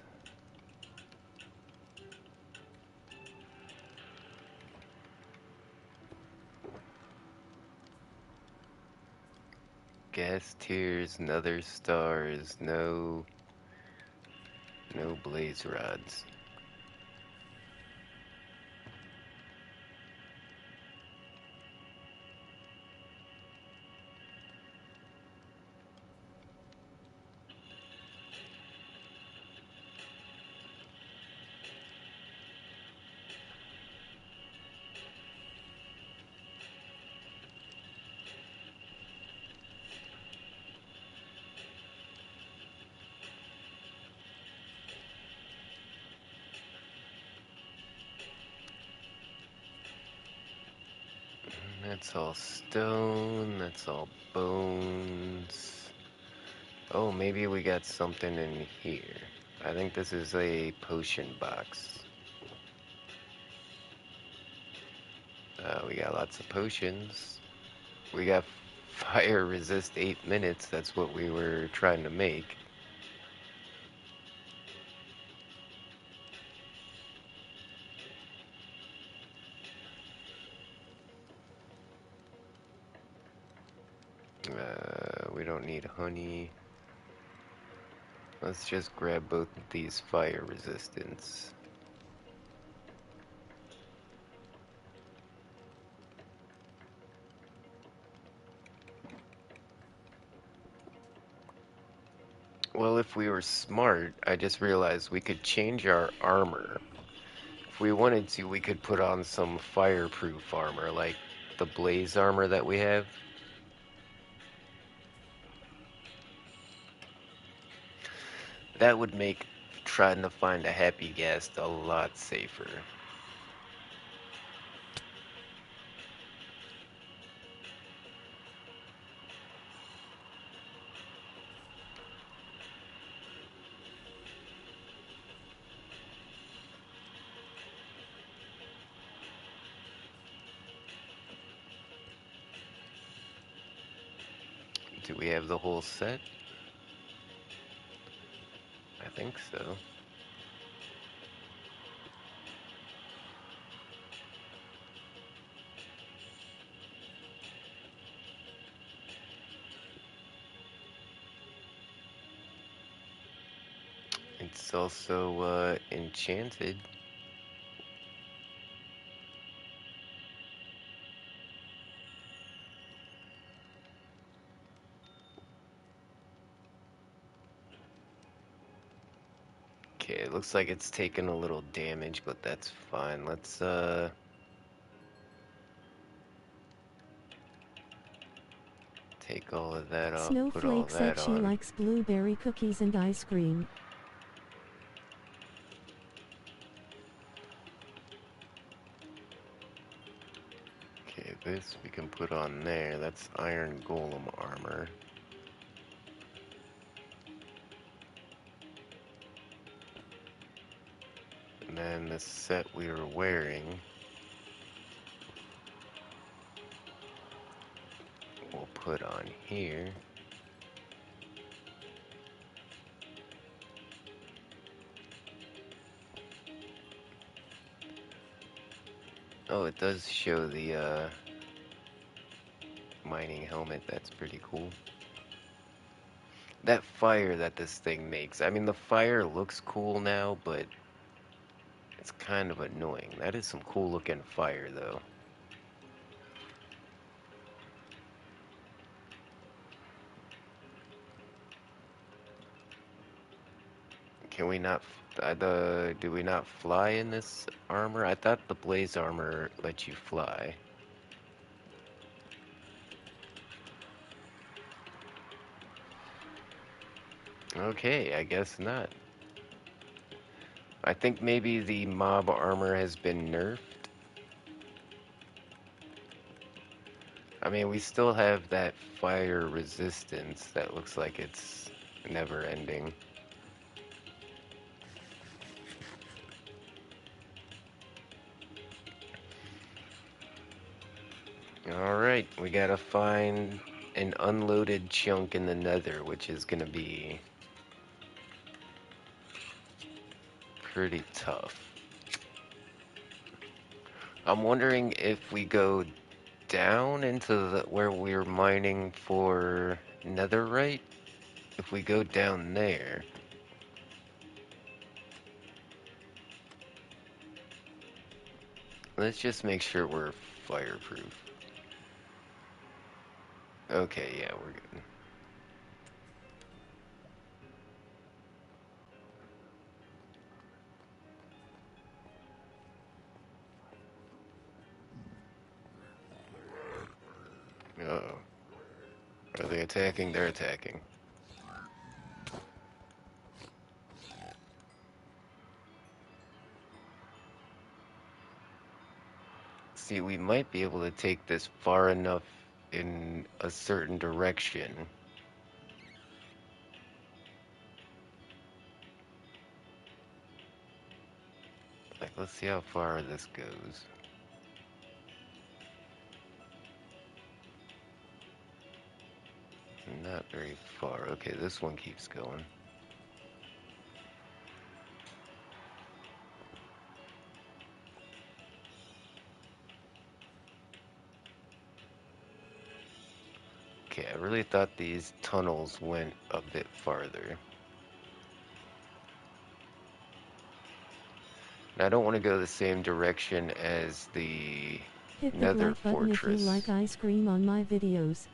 Gas tiers, nether stars, no blaze rods. That's all stone, that's all bones. Oh, maybe we got something in here. I think this is a potion box. We got lots of potions. We got fire resist 8 minutes. That's what we were trying to make. We don't need honey. Let's just grab both of these fire resistance. Well, if we were smart, I just realized we could change our armor. If we wanted to, we could put on some fireproof armor, like the blaze armor that we have. That would make trying to find a happy guest a lot safer. Do we have the whole set? I think so. It's also enchanted. Okay, it looks like it's taken a little damage, but that's fine. Let's take all of that off, put all Snowflake that said she on. likes blueberry cookies and ice cream. Okay, this we can put on there. That's iron golem armor. And then the set we were wearing, we'll put on here. Oh, it does show the mining helmet. That's pretty cool. That fire that this thing makes. I mean, the fire looks cool now, but it's kind of annoying. That is some cool looking fire, though. Can we not, do we not fly in this armor? I thought the blaze armor let you fly. Okay, I guess not. I think maybe the mob armor has been nerfed. I mean, we still have that fire resistance that looks like it's never ending. Alright, we gotta find an unloaded chunk in the nether, which is gonna be pretty tough. I'm wondering if we go down into where we're mining for netherite, if we go down there, let's just make sure we're fireproof. Okay, yeah, we're good. Uh-oh. Are they attacking? They're attacking. See, we might be able to take this far enough in a certain direction. Like, let's see how far this goes. Not very far. Okay, this one keeps going. Okay, I really thought these tunnels went a bit farther. And I don't want to go the same direction as the Hit that Nether like button if you like Fortress. ice cream on my videos.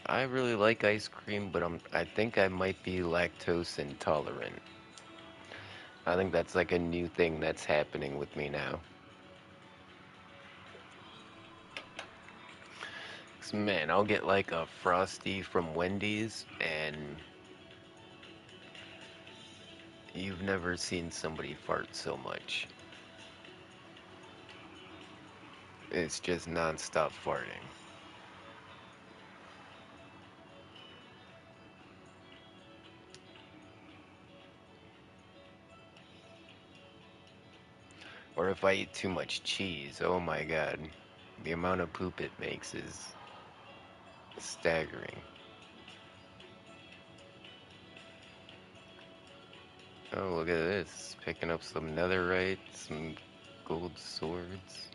I really like ice cream, but I think I might be lactose intolerant. I think that's like a new thing that's happening with me now. 'Cause, man, I'll get like a Frosty from Wendy's, and you've never seen somebody fart so much. It's just nonstop farting. Or if I eat too much cheese, oh my god, the amount of poop it makes is staggering. Oh, look at this. Picking up some netherite, some gold swords.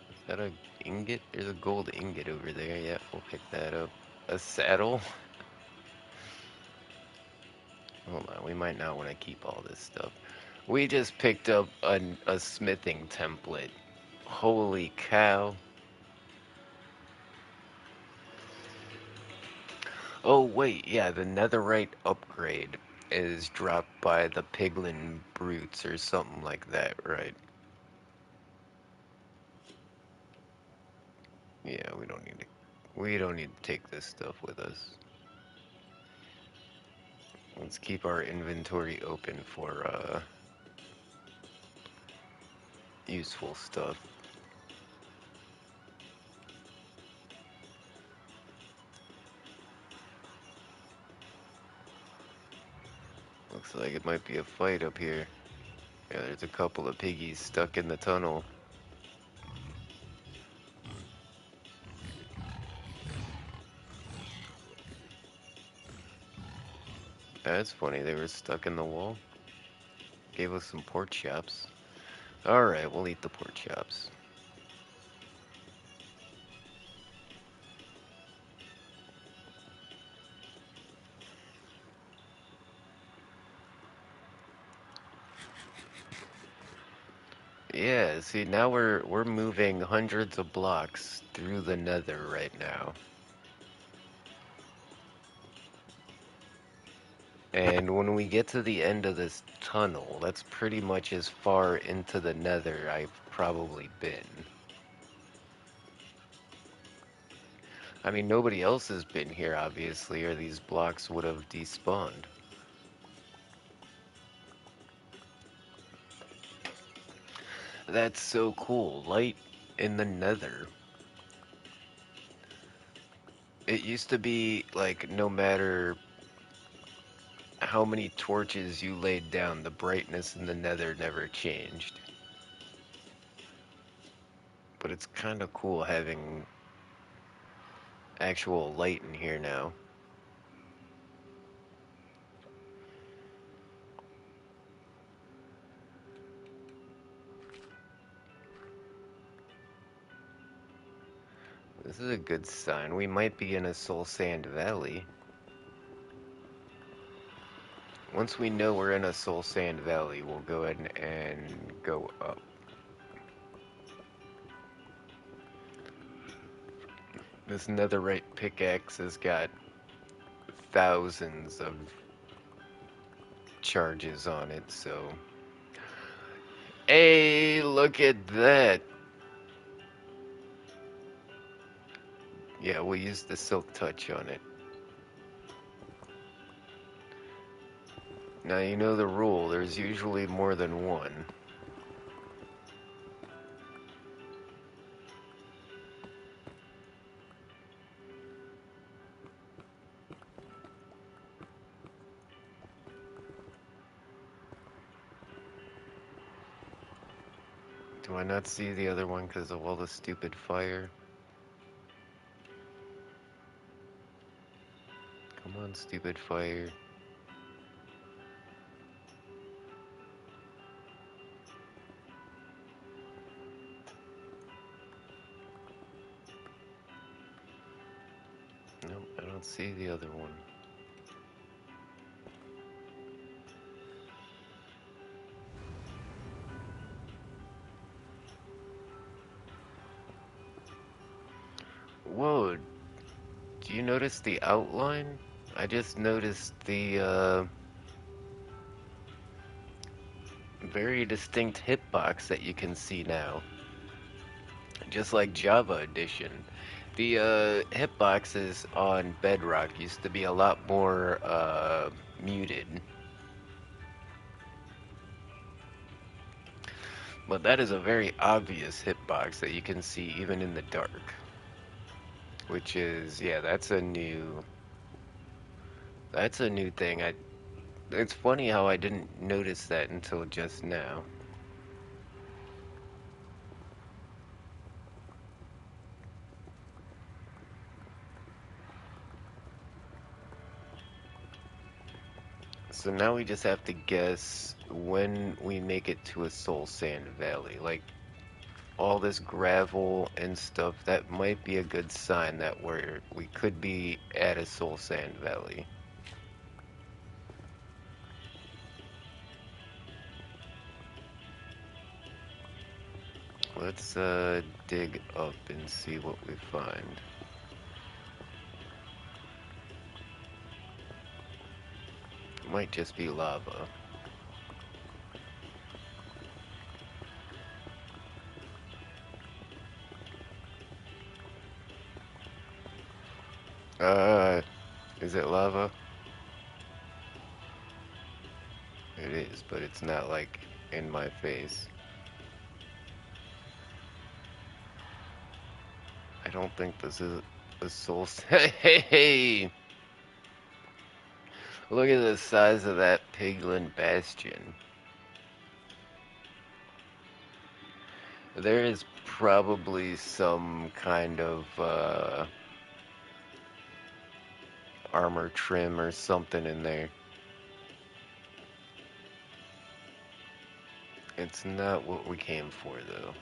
Is that a ingot? There's a gold ingot over there. Yeah, we'll pick that up. A saddle? Hold on, we might not want to keep all this stuff. We just picked up a smithing template. Holy cow. Oh, wait, yeah, the netherite upgrade is dropped by the piglin brutes or something like that, right? Yeah, we don't need to take this stuff with us. Let's keep our inventory open for useful stuff. Looks like it might be a fight up here. Yeah, there's a couple of piggies stuck in the tunnel. That's funny, they were stuck in the wall. Gave us some pork chops. Alright, we'll eat the pork chops. Yeah, see now we're moving hundreds of blocks through the nether right now. And when we get to the end of this tunnel, that's pretty much as far into the nether I've probably been. I mean, nobody else has been here, obviously, or these blocks would have despawned. That's so cool. Light in the nether. It used to be like no matter how many torches you laid down, the brightness in the nether never changed. But it's kind of cool having actual light in here now. This is a good sign. We might be in a soul sand valley. Once we know we're in a soul sand valley, we'll go ahead and go up. This netherite pickaxe has got thousands of charges on it, so... Hey, look at that! Yeah, we'll use the silk touch on it. Now you know the rule, there's usually more than one. Do I not see the other one because of all the stupid fire? Come on, stupid fire. Nope, I don't see the other one. Whoa, do you notice the outline? I just noticed the very distinct hitbox that you can see now. Just like Java Edition. The hitboxes on Bedrock used to be a lot more muted. But that is a very obvious hitbox that you can see even in the dark. Which is, yeah, that's a new thing. It's funny how I didn't notice that until just now. So now we just have to guess when we make it to a Soul Sand Valley. Like, all this gravel and stuff, that might be a good sign that we could be at a Soul Sand Valley. Let's dig up and see what we find. Might just be lava. Uh, is it lava? It is, but it's not like in my face. I don't think this is a soul. Hey, look at the size of that piglin bastion. There is probably some kind of armor trim or something in there. It's not what we came for, though.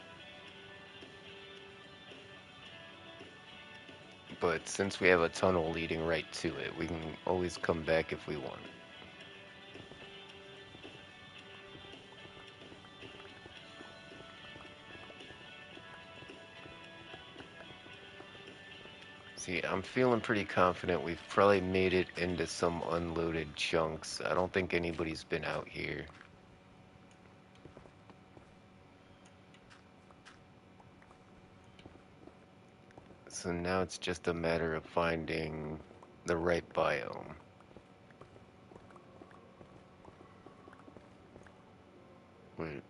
But since we have a tunnel leading right to it, we can always come back if we want. See, I'm feeling pretty confident we've probably made it into some unloaded chunks. I don't think anybody's been out here. So now it's just a matter of finding the right biome. Wait,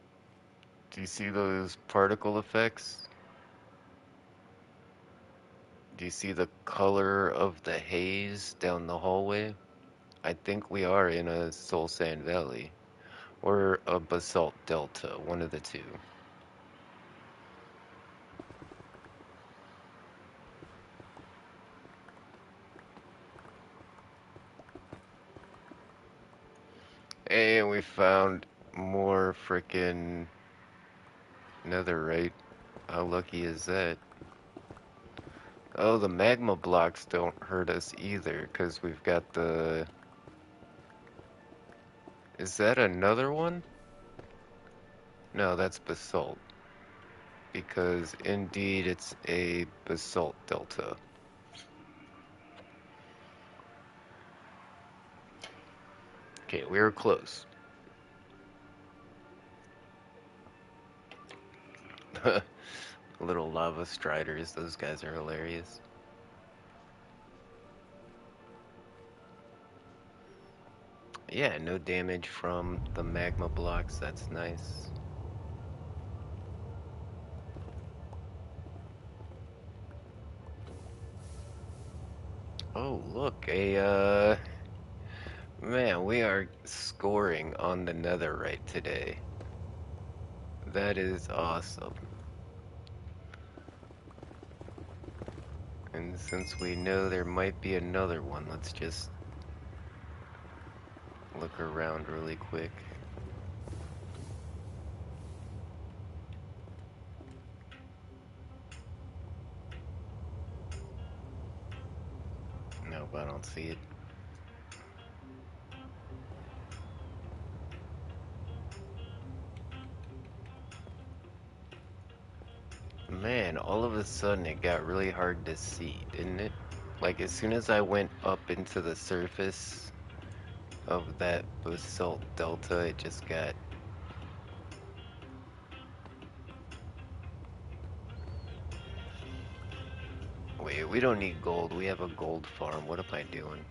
do you see those particle effects? Do you see the color of the haze down the hallway? I think we are in a Soul Sand Valley. Or a Basalt Delta, one of the two. And we found more frickin' netherite. How lucky is that? Oh, the magma blocks don't hurt us either, because we've got the... Is that another one? No, that's basalt. Because indeed it's a basalt delta. Okay, we were close. Little lava striders, those guys are hilarious. Yeah, no damage from the magma blocks. That's nice. Oh, look, man, we are scoring on the netherite today. That is awesome. And since we know there might be another one, let's just look around really quick. Nope, I don't see it. Man, all of a sudden it got really hard to see, didn't it? Like as soon as I went up into the surface of that basalt delta, it just got... Wait, we don't need gold. We have a gold farm. What am I doing?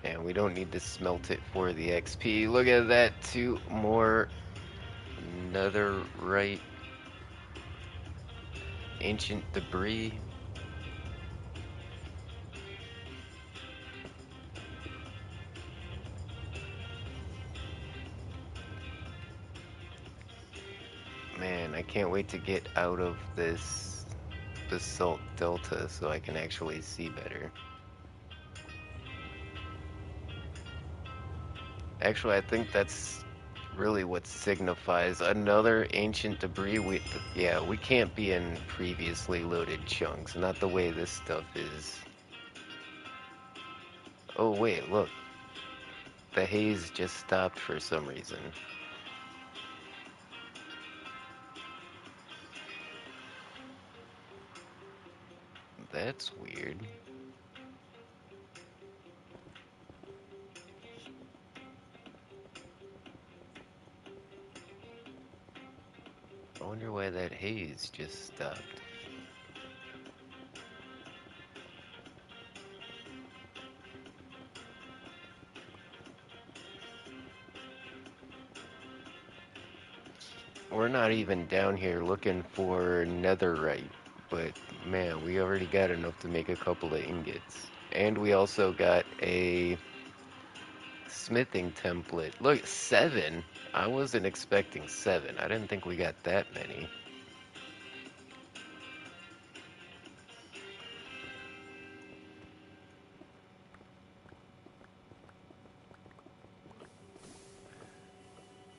And we don't need to smelt it for the XP. Look at that, two more netherite ancient debris. Man, I can't wait to get out of this basalt delta so I can actually see better. Actually, I think that's really what signifies another ancient debris. Yeah, we can't be in previously loaded chunks, not the way this stuff is. Oh wait, look, the haze just stopped for some reason. That's weird. I wonder why that haze just stopped. We're not even down here looking for netherite, but man, we already got enough to make a couple of ingots. And we also got a smithing template. Look, 7. I wasn't expecting 7. I didn't think we got that many.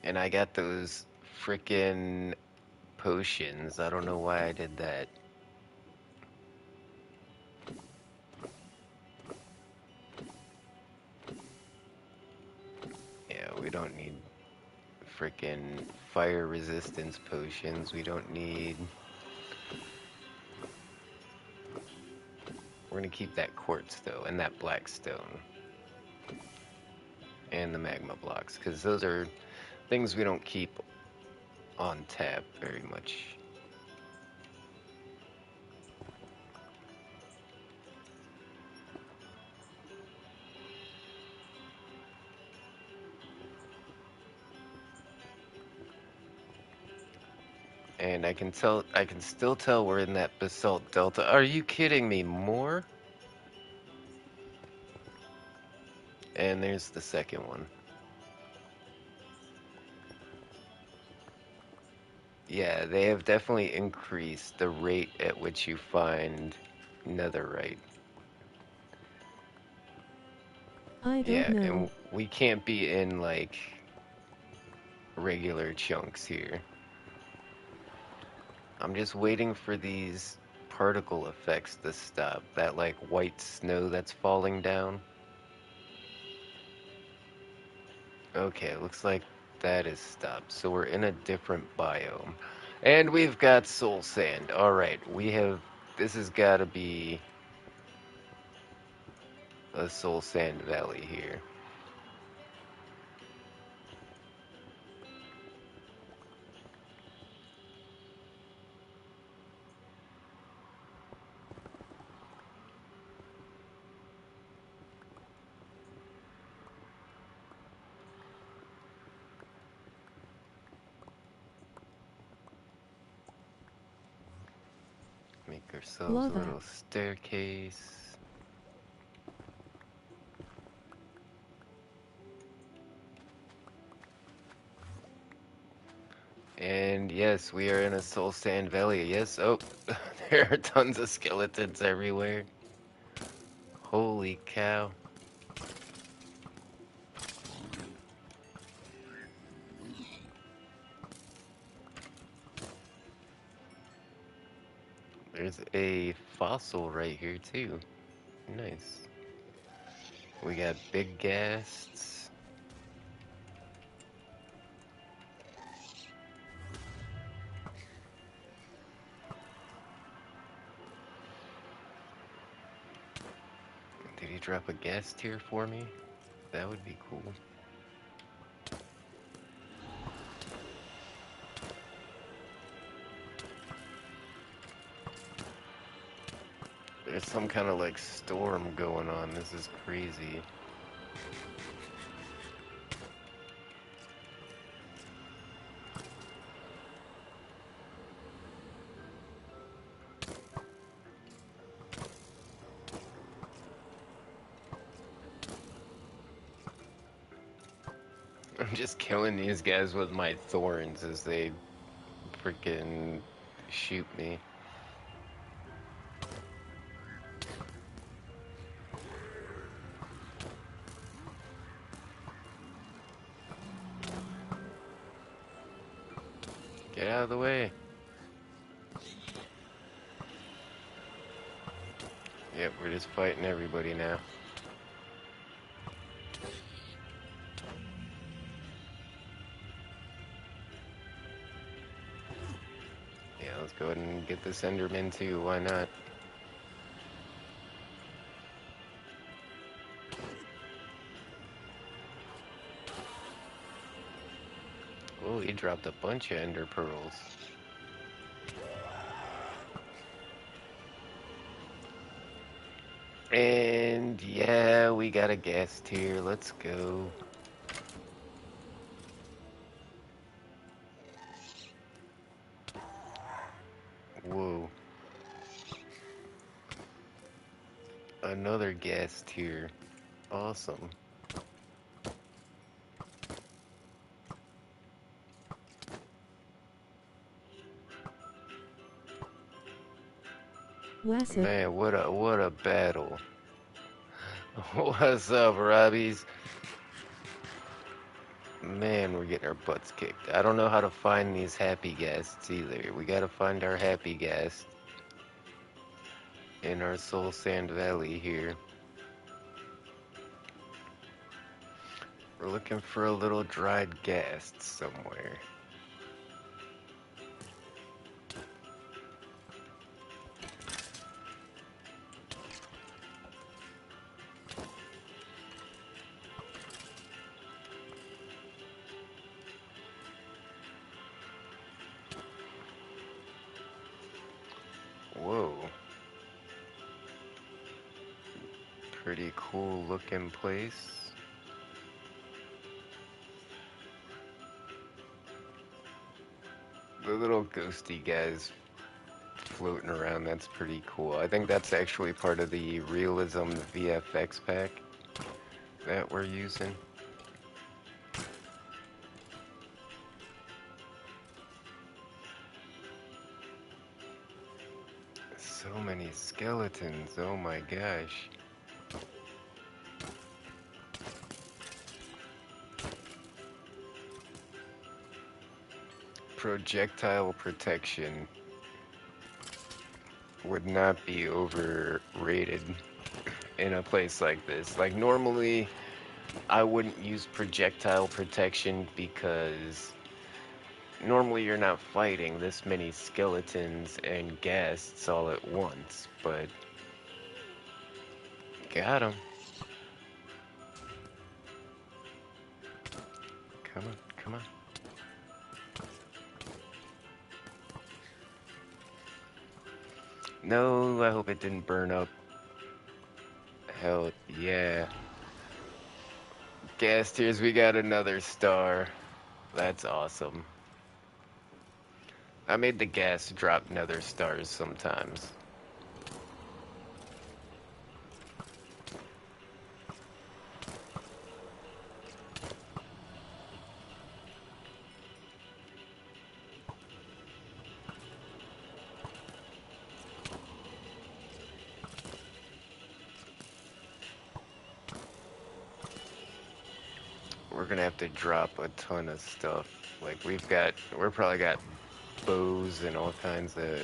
And I got those frickin' potions. I don't know why I did that. Yeah, we don't need frickin' fire resistance potions. We don't need... We're gonna keep that quartz though, and that black stone. And the magma blocks, because those are things we don't keep on tap very much. And I can still tell we're in that basalt delta. Are you kidding me? More? And there's the second one. Yeah, they have definitely increased the rate at which you find netherite. I don't Yeah, know. and we can't be in like regular chunks here. I'm just waiting for these particle effects to stop. That like white snow that's falling down. Okay, looks like that is stopped. So we're in a different biome. And we've got soul sand. Alright, we have... This has got to be a soul sand valley here. Make ourselves a Love that. little staircase. And yes, we are in a soul sand valley. Yes, oh, there are tons of skeletons everywhere. Holy cow. There's a fossil right here too. Nice. We got big ghasts. Did he drop a ghast here for me? That would be cool. There's some kind of like storm going on. This is crazy. I'm just killing these guys with my thorns as they freaking shoot me. Get out of the way. Yep, we're just fighting everybody now. Yeah, let's go ahead and get this Enderman too. Why not? Oh, he dropped a bunch of Ender Pearls. And yeah, we got a guest here. Let's go. Whoa. Another guest here. Awesome. Wassup. Man, what a battle. What's up, Robbies? Man, we're getting our butts kicked. I don't know how to find these happy guests either. We gotta find our happy guest in our Soul Sand Valley here. We're looking for a little dried guest somewhere. Whoa. Pretty cool looking place. The little ghosty guys floating around, that's pretty cool. I think that's actually part of the realism VFX pack that we're using. So many skeletons, oh my gosh. Projectile protection would not be overrated in a place like this. Like normally I wouldn't use projectile protection because normally you're not fighting this many skeletons and ghasts all at once, but got him. Come on, come on. No, I hope it didn't burn up. Hell yeah. Gas tiers, we got another star. That's awesome. I made the gas drop nether stars sometimes. gonna have to drop a ton of stuff. Like we're probably got bows and all kinds of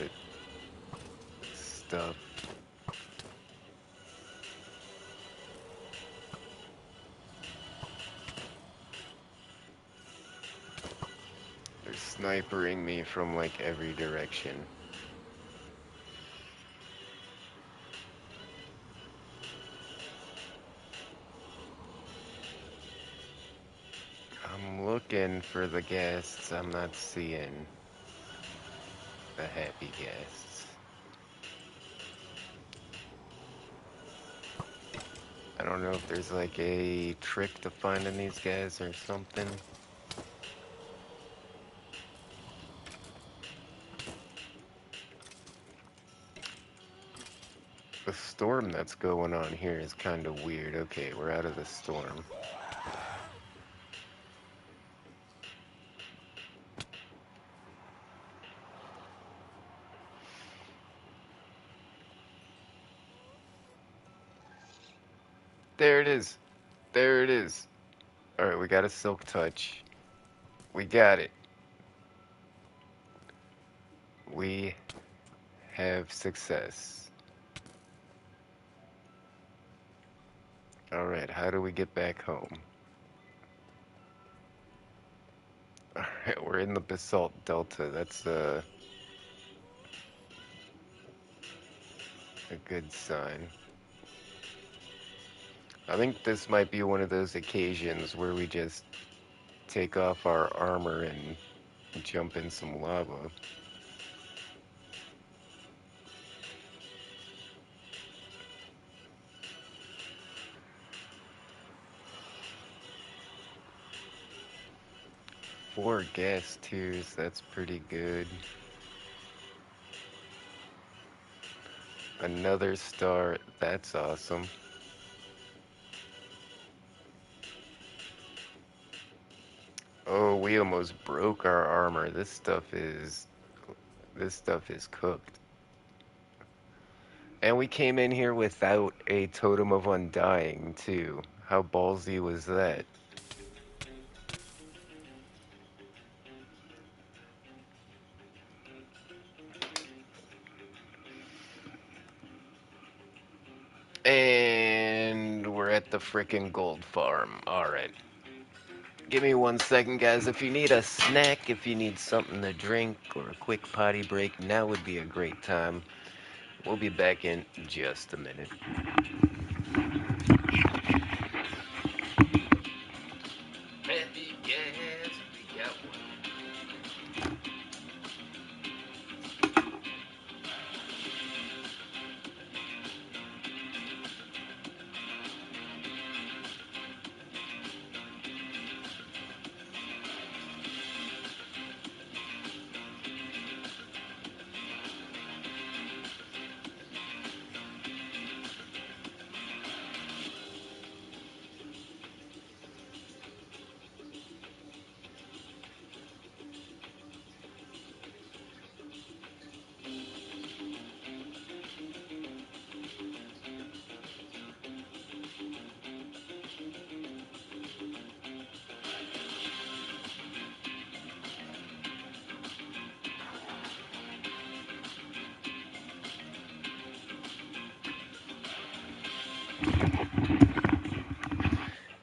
stuff. They're snipering me from like every direction. I'm looking for the guests. I'm not seeing the happy guests. I don't know if there's like a trick to finding these guys or something. The storm that's going on here is kind of weird. Okay, we're out of the storm. There it is. There it is. Alright, we got a silk touch. We got it. We have success. Alright, how do we get back home? Alright, we're in the Basalt Delta. That's a good sign. I think this might be one of those occasions where we just take off our armor and jump in some lava. 4 gas tiers, that's pretty good. Another star, that's awesome. Oh, we almost broke our armor. This stuff is cooked. And we came in here without a totem of undying, too. How ballsy was that? And we're at the frickin' gold farm. Alright. Give me 1 second, guys. If you need a snack, if you need something to drink, or a quick potty break, now would be a great time. We'll be back in just a minute. Happy gas, we got one.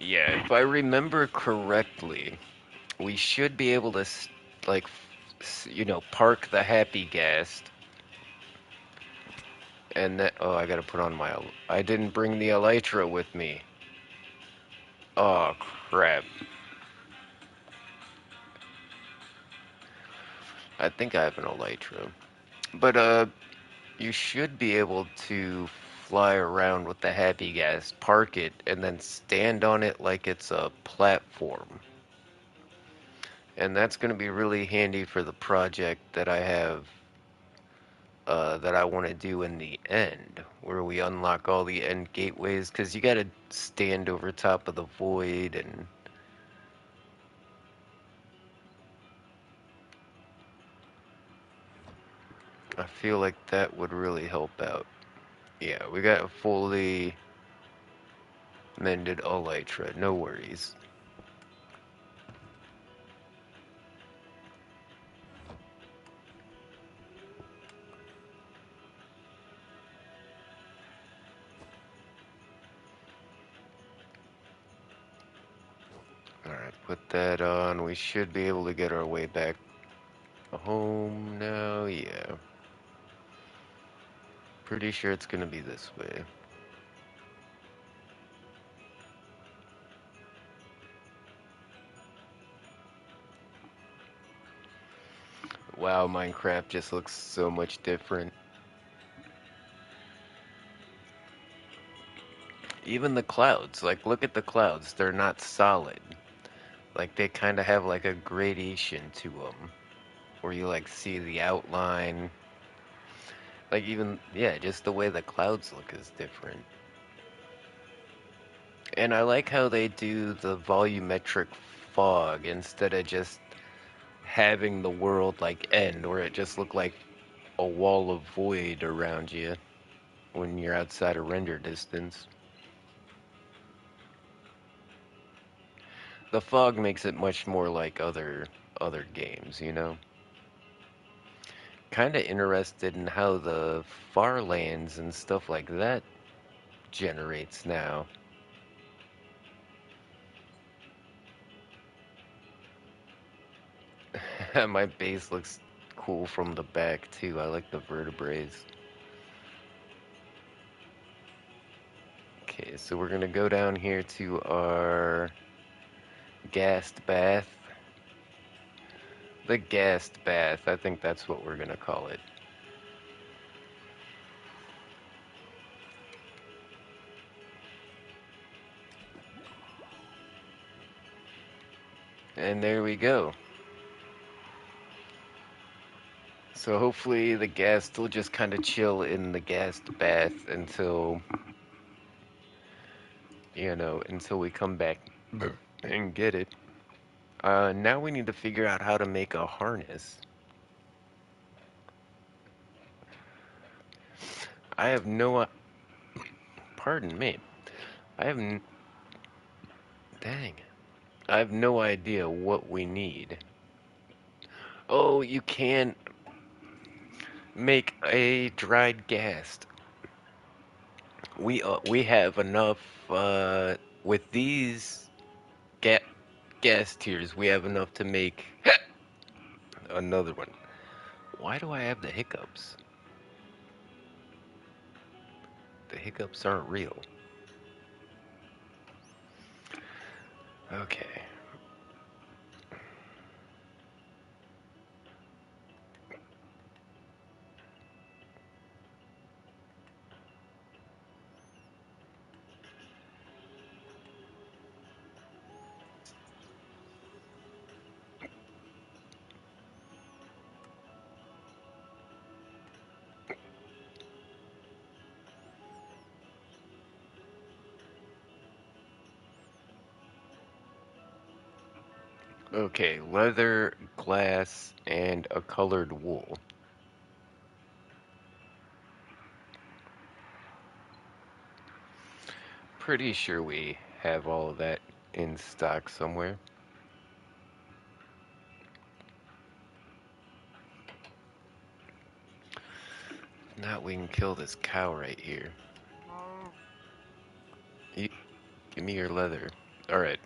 Yeah, if I remember correctly, we should be able to, like, park the happy gas, and then, oh, I gotta put on I didn't bring the elytra with me. Oh, crap. I think I have an elytra. But, you should be able to fly around with the happy gas, park it, and then stand on it like it's a platform. And that's gonna be really handy for the project that I have that I want to do in the end, where we unlock all the end gateways, because you got to stand over top of the void, and I feel like that would really help out. Yeah, we got a fully mended elytra, no worries. Put that on. We should be able to get our way back home now. Yeah. Pretty sure it's gonna be this way. Wow, Minecraft just looks so much different. Even the clouds, like look at the clouds, they're not solid. Like they kind of have like a gradation to them, where you like see the outline. Like even, yeah, just the way the clouds look is different. And I like how they do the volumetric fog instead of just having the world like end, where it just looked like a wall of void around you when you're outside of render distance. The fog makes it much more like other games, you know? Kind of interested in how the far lands and stuff like that generates now. My base looks cool from the back too. I like the vertebrae. Okay, so we're gonna go down here to our gassed bath. The gassed bath, I think that's what we're gonna call it. And there we go. So hopefully the ghast will just kind of chill in the gassed bath until, until we come back and get it. Now we need to figure out how to make a harness. I have no, pardon me. I have, dang. I have no idea what we need. Oh, you can make a dried ghast. We have enough with these ga gas tiers. We have enough to make another one. Why do I have the hiccups? The hiccups aren't real. Okay. Okay, leather, glass, and a colored wool. Pretty sure we have all of that in stock somewhere. If not, we can kill this cow right here. You, give me your leather. Alright,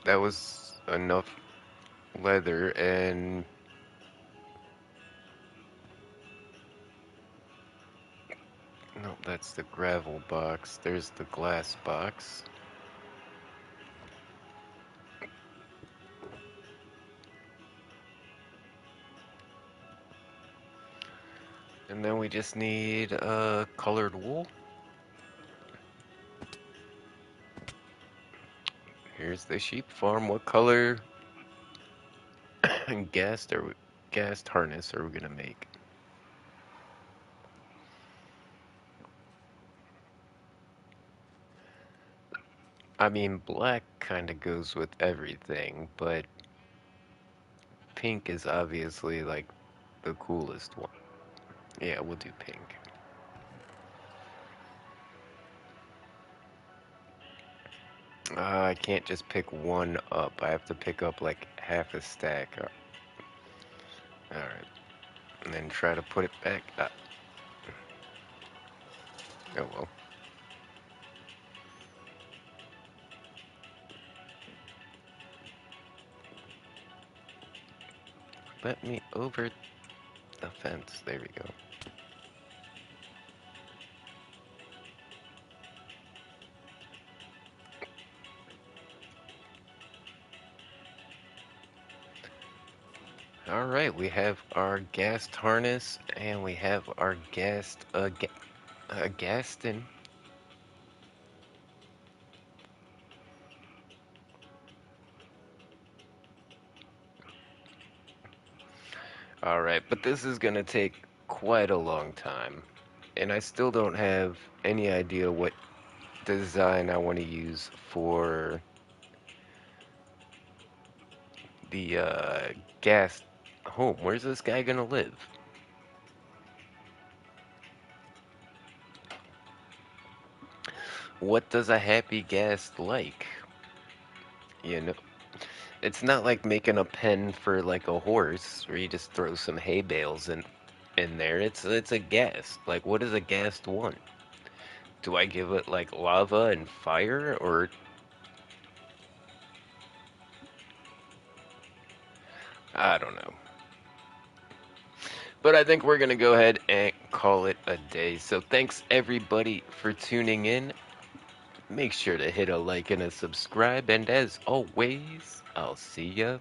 that was enough leather, and no, that's the gravel box. There's the glass box. And then we just need colored wool. Here's the sheep farm. What color gas harness are we gonna make? I mean, black kind of goes with everything, but pink is obviously like the coolest one. Yeah, we'll do pink. I can't just pick one up. I have to pick up like half a stack. Alright. And then try to put it back up. Oh well. let me over the fence. There we go. All right, we have our gas harness and we have our Gaston. All right, but this is gonna take quite a long time, and I still don't have any idea what design I want to use for the gas home. Where's this guy gonna live? What does a happy gas like? You know, it's not like making a pen for like a horse where you just throw some hay bales in there. It's a ghast. Like, what does a ghast want? Do I give it like lava and fire, or I don't know. But I think we're gonna go ahead and call it a day. So thanks everybody for tuning in. Make sure to hit a like and a subscribe, and as always, I'll see ya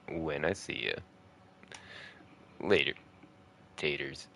when I see ya. Later, taters.